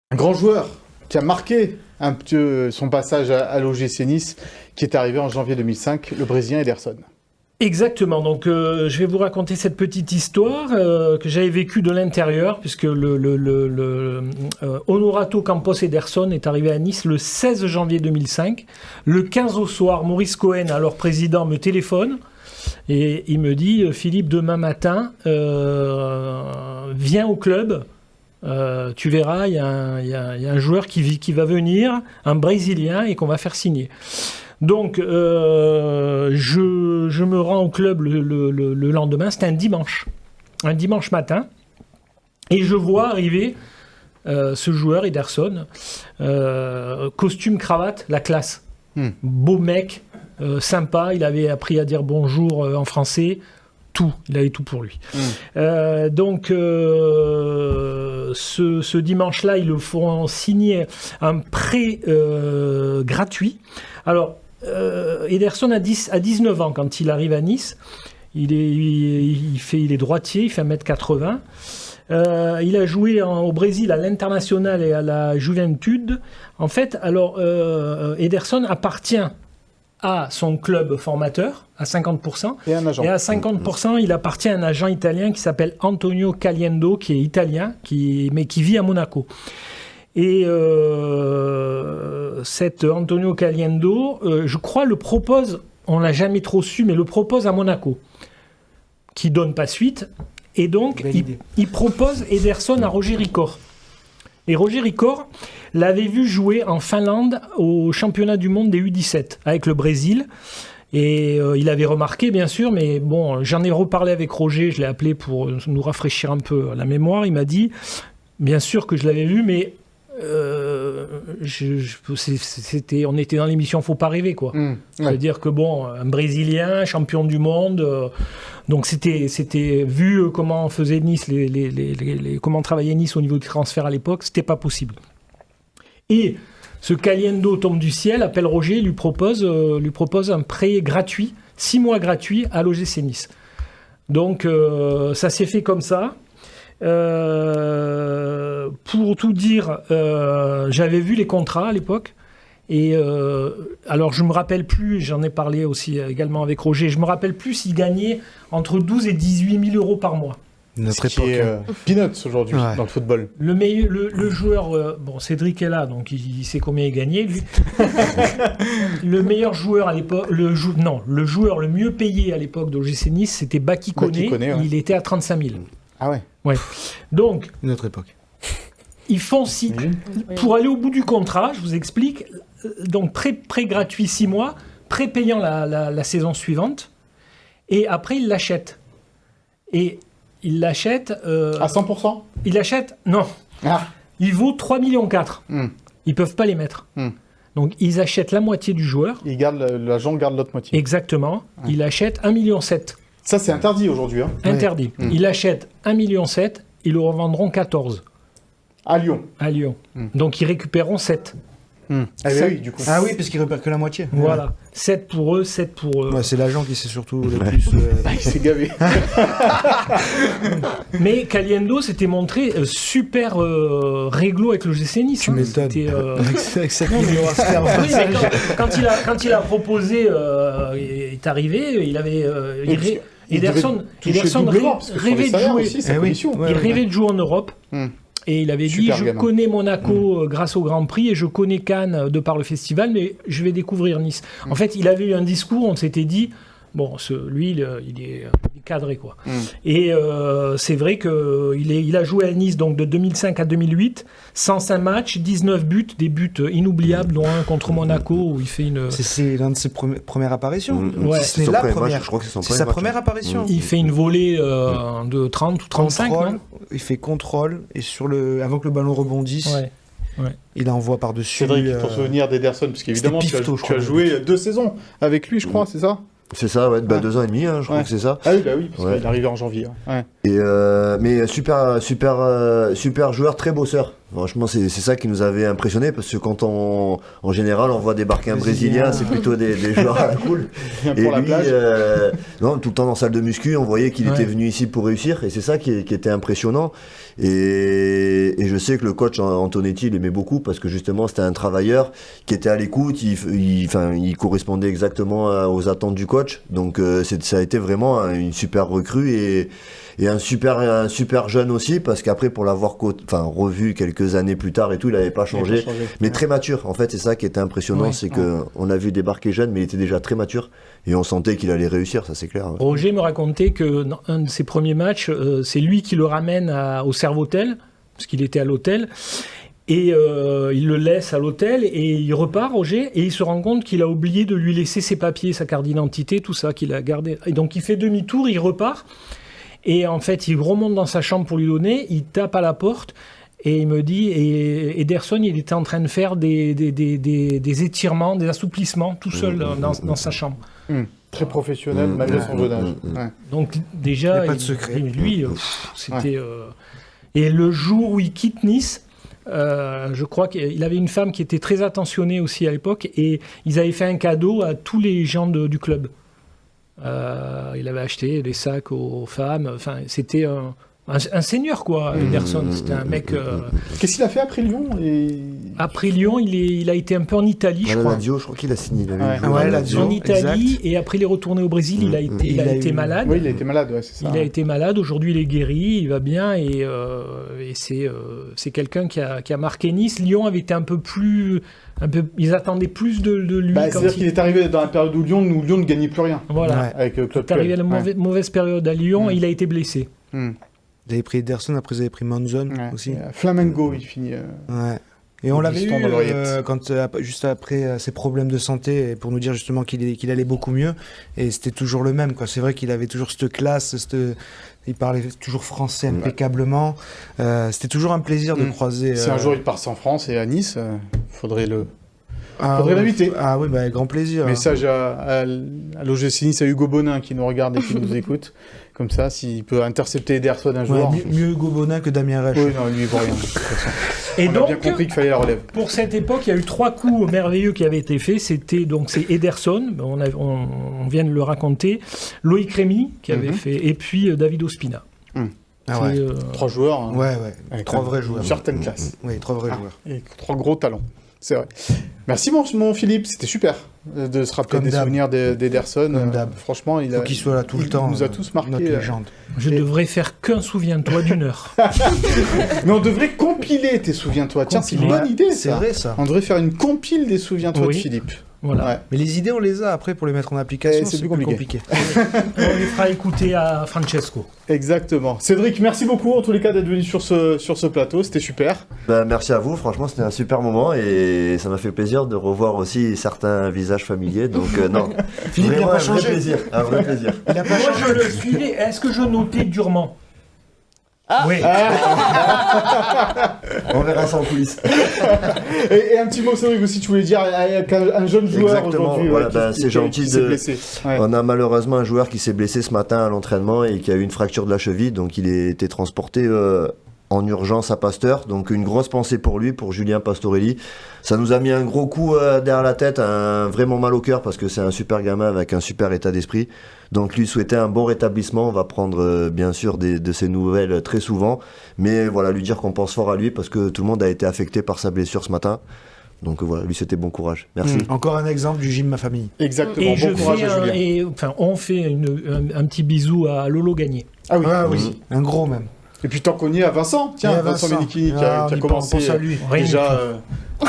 Un grand joueur qui a marqué un peu son passage à l'OGC Nice, qui est arrivé en janvier 2005, le Brésilien Ederson. Exactement, donc je vais vous raconter cette petite histoire que j'avais vécue de l'intérieur, puisque Honorato Campos Ederson est arrivé à Nice le 16 janvier 2005. Le 15 au soir, Maurice Cohen, alors président, me téléphone et il me dit « Philippe, demain matin, viens au club, tu verras, il y a un joueur qui va venir, un Brésilien, et qu'on va faire signer ». Donc, je me rends au club le lendemain, c'était un dimanche matin, et je vois arriver ce joueur, Ederson, costume, cravate, la classe. Beau mec, sympa, il avait appris à dire bonjour en français. Tout, il avait tout pour lui. Donc, ce dimanche-là, ils le font signer un prêt gratuit. Alors, Ederson a 19 ans quand il arrive à Nice. Il est droitier, il fait 1m80. Il a joué au Brésil à l'International et à la Juventude. En fait, alors, Ederson appartient à son club formateur, à 50%. Et un agent. Et à 50%, il appartient à un agent italien qui s'appelle Antonio Caliendo, qui est italien, mais qui vit à Monaco. Et cet Antonio Caliendo, je crois, le propose, on l'a jamais trop su, mais le propose à Monaco, qui donne pas suite. Et donc, il propose Ederson à Roger Ricord. Et Roger Ricord l'avait vu jouer en Finlande au championnat du monde des U17 avec le Brésil. Et il avait remarqué, bien sûr, mais bon, j'en ai reparlé avec Roger, je l'ai appelé pour nous rafraîchir un peu la mémoire. Il m'a dit, bien sûr que je l'avais vu, mais on était dans l'émission Faut pas rêver, quoi. C'est-à-dire que bon, un Brésilien, champion du monde, donc c'était vu comment faisait Nice, comment travaillait Nice au niveau du transfert à l'époque, c'était pas possible. Et ce Caliendo tombe du ciel, appelle Roger, lui propose un prêt gratuit, 6 mois gratuits à l'OGC Nice. Donc ça s'est fait comme ça. Pour tout dire, j'avais vu les contrats à l'époque. Et alors je me rappelle plus, j'en ai parlé aussi également avec Roger, je me rappelle plus s'il gagnait entre 12 et 18 000 euros par mois. Notre époque. Qui est peanuts aujourd'hui dans le football. Le joueur, bon, Cédric est là, donc il sait combien il gagnait, lui. Le meilleur joueur à l'époque, le joueur le mieux payé à l'époque d'OGC Nice, c'était Baki Koné. Il était à 35 000. Ah ouais. Ouais. Donc, notre époque. Ils font pour aller au bout du contrat, je vous explique. Donc prêt gratuit 6 mois, prêt payant la saison suivante, et après il l'achète. Et il l'achète à 100%. Il l'achète, non. Il vaut 3,4 millions. Ils peuvent pas les mettre. Donc ils achètent la moitié du joueur. L'agent garde l'autre moitié. Exactement. Il achète 1,7 million. Ça c'est interdit aujourd'hui. Hein. Interdit. Il achète 1,7 million, ils le revendront 14. À Lyon. Donc ils récupéreront 7. Ah oui, du coup. Ah oui, parce qu'ils récupèrent que la moitié. Voilà. 7 pour eux, 7 pour eux. Ouais, c'est l'agent qui sait surtout le plus. Il s'est gavé. Mais Caliendo s'était montré super réglo avec le GC Nice. Tu m'étonnes. Avec cette quand il a proposé, il est arrivé, il avait. Ederson rêvait de jouer. Il rêvait de jouer en Europe. Et il avait dit, je connais Monaco grâce au Grand Prix et je connais Cannes de par le festival, mais je vais découvrir Nice. En fait, il avait eu un discours, on s'était dit, bon, lui, il est cadré, quoi. Et c'est vrai qu'il a joué à Nice donc, de 2005 à 2008, 105 matchs, 19 buts, des buts inoubliables, dont un contre Monaco où il fait une... C'est l'un de ses premières apparitions. Ouais. C'est la première. Je crois que c'est sa première apparition. Il fait une volée de 30 ou 35, non ? Il fait contrôle et avant que le ballon rebondisse, il envoie par-dessus. Cédric, ton souvenir d'Ederson, parce qu'évidemment tu as joué 2 saisons avec lui, je crois, c'est ça ? C'est ça, 2 ans et demi, je crois que c'est ça. Ah oui, parce qu'il est arrivé en janvier. Et mais super joueur, très bosseur. Franchement, c'est ça qui nous avait impressionné, parce que quand en général on voit débarquer un Brésilien, c'est plutôt des joueurs cool. Et lui, tout le temps dans salle de muscu, on voyait qu'il était venu ici pour réussir, et c'est ça qui était impressionnant. Et je sais que le coach Antonetti il aimait beaucoup, parce que justement c'était un travailleur qui était à l'écoute, il correspondait exactement aux attentes du coach. Donc ça a été vraiment une super recrue et un super jeune aussi, parce qu'après pour l'avoir revu quelques années plus tard et tout, il n'avait pas changé, mais très mature. En fait, c'est ça qui était impressionnant, c'est qu'on l'a vu débarquer jeune, mais il était déjà très mature et on sentait qu'il allait réussir, ça c'est clair. Roger me racontait que dans un de ses premiers matchs, c'est lui qui le ramène au Servotel, parce qu'il était à l'hôtel. Et il le laisse à l'hôtel et il repart, Roger, et il se rend compte qu'il a oublié de lui laisser ses papiers, sa carte d'identité, tout ça qu'il a gardé. Et donc il fait demi-tour, il repart. Et en fait, il remonte dans sa chambre pour lui donner, il tape à la porte, Et il me dit, et Ederson, il était en train de faire des étirements, des assouplissements tout seul dans sa chambre. Très professionnel, malgré son jeune âge. Ouais. Donc déjà, il n'y a pas de secret. Lui, c'était... Et le jour où il quitte Nice, je crois qu'il avait une femme qui était très attentionnée aussi à l'époque, et ils avaient fait un cadeau à tous les gens du club. Il avait acheté des sacs aux femmes, enfin, c'était un seigneur, quoi, Ederson. C'était un mec... Qu'est-ce qu'il a fait après Lyon Après Lyon, il a été un peu en Italie, je crois. Lazio, je crois qu'il a signé. Lazio, en Italie, exact. et après il est retourné au Brésil, il a été malade. Oui, il a été malade, ouais, c'est ça. Il a été malade, aujourd'hui il est guéri, il va bien, et c'est quelqu'un qui a marqué Nice. Lyon avait été ils attendaient plus de lui. C'est-à-dire qu'il est arrivé dans la période où Lyon ne gagnait plus rien. Voilà. Avec Claude Il est arrivé à la mauvaise période à Lyon, et il a été blessé. Vous avez pris Ederson, après vous avez pris Monzon aussi. Flamengo, il finit. Ouais. Et on l'avait eu juste après ses problèmes de santé, pour nous dire justement qu'il allait beaucoup mieux. Et c'était toujours le même, quoi. C'est vrai qu'il avait toujours cette classe, il parlait toujours français impeccablement. C'était toujours un plaisir de croiser. Si un jour il part en France et à Nice, faudrait l'inviter. Ah oui, grand plaisir. Message à l'OGC Nice, à Hugo Bonin qui nous regarde et qui nous écoute. Comme ça, s'il peut intercepter Ederson un jour. Mieux Hugo Bonin que Damien Reich. Oui, non, lui, il vaut rien. De toute façon. Et on donc, a bien compris qu'il fallait la relève. Pour cette époque, il y a eu 3 coups merveilleux qui avaient été faits. C'est Ederson, on vient de le raconter, Loïc Rémy qui avait fait, et puis David Ospina. 3 joueurs. Hein, avec 3 vrais joueurs. Une certaine classe. Oui, 3 vrais joueurs. Et 3 gros talents. C'est vrai. Merci mon Philippe, c'était super de se rappeler des souvenirs d'Ederson. Franchement, faut qu'il soit là tout le temps. Il nous a tous marqué. Notre légende. Je devrais faire qu'un souviens-toi d'1 heure. Mais on devrait compiler tes souviens-toi. Tiens, c'est une bonne idée. C'est vrai ça. On devrait faire une compile des souviens-toi de Philippe. Voilà. Ouais. Mais les idées, on les a après pour les mettre en application. C'est plus compliqué. On les fera écouter à Francesco. Exactement. Cédric, merci beaucoup en tous les cas d'être venu sur ce plateau. C'était super. Merci à vous. Franchement, c'était un super moment et ça m'a fait plaisir de revoir aussi certains visages familiers. Donc non, Philippe n'a pas changé. Un vrai plaisir. Moi, je le suivais. Est-ce que je notais durement? Oui. On verra ça en coulisses. Et un petit mot, Cédric, aussi, tu voulais dire un jeune joueur aujourd'hui. C'est gentil qui s'est blessé. On a malheureusement un joueur qui s'est blessé ce matin à l'entraînement et qui a eu une fracture de la cheville, donc il a été transporté en urgence à Pasteur. Donc une grosse pensée pour lui, pour Julien Pastorelli. Ça nous a mis un gros coup derrière la tête, vraiment mal au cœur parce que c'est un super gamin avec un super état d'esprit. Donc lui souhaiter un bon rétablissement. On va prendre bien sûr de ses nouvelles très souvent, mais voilà, lui dire qu'on pense fort à lui parce que tout le monde a été affecté par sa blessure ce matin. Donc voilà, lui c'était bon courage. Merci. Encore un exemple du gym Ma Famille. Exactement. Et bon courage à Julien. On fait un petit bisou à Lolo Gagné. Ah oui. Un gros même. Et puis tant qu'on y est à Vincent, tiens, Vincent Ménichini qui a commencé déjà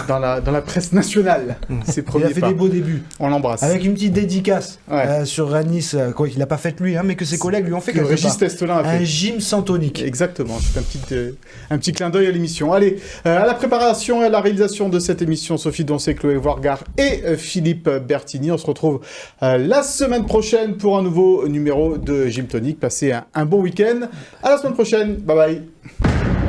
dans la presse nationale. Ses premiers il a fait des beaux débuts. On l'embrasse. Avec une petite dédicace sur Nice, qu'il n'a pas faite lui, mais que ses collègues lui ont fait. Régis Testolin a fait. Un gym sans tonique. Exactement, c'est un petit clin d'œil à l'émission. Allez, à la préparation et à la réalisation de cette émission, Sophie Doncé, Chloé Wargard et Philippe Bertini. On se retrouve la semaine prochaine pour un nouveau numéro de Gym Tonic. Passez un bon week-end. À la semaine prochaine. Bye bye.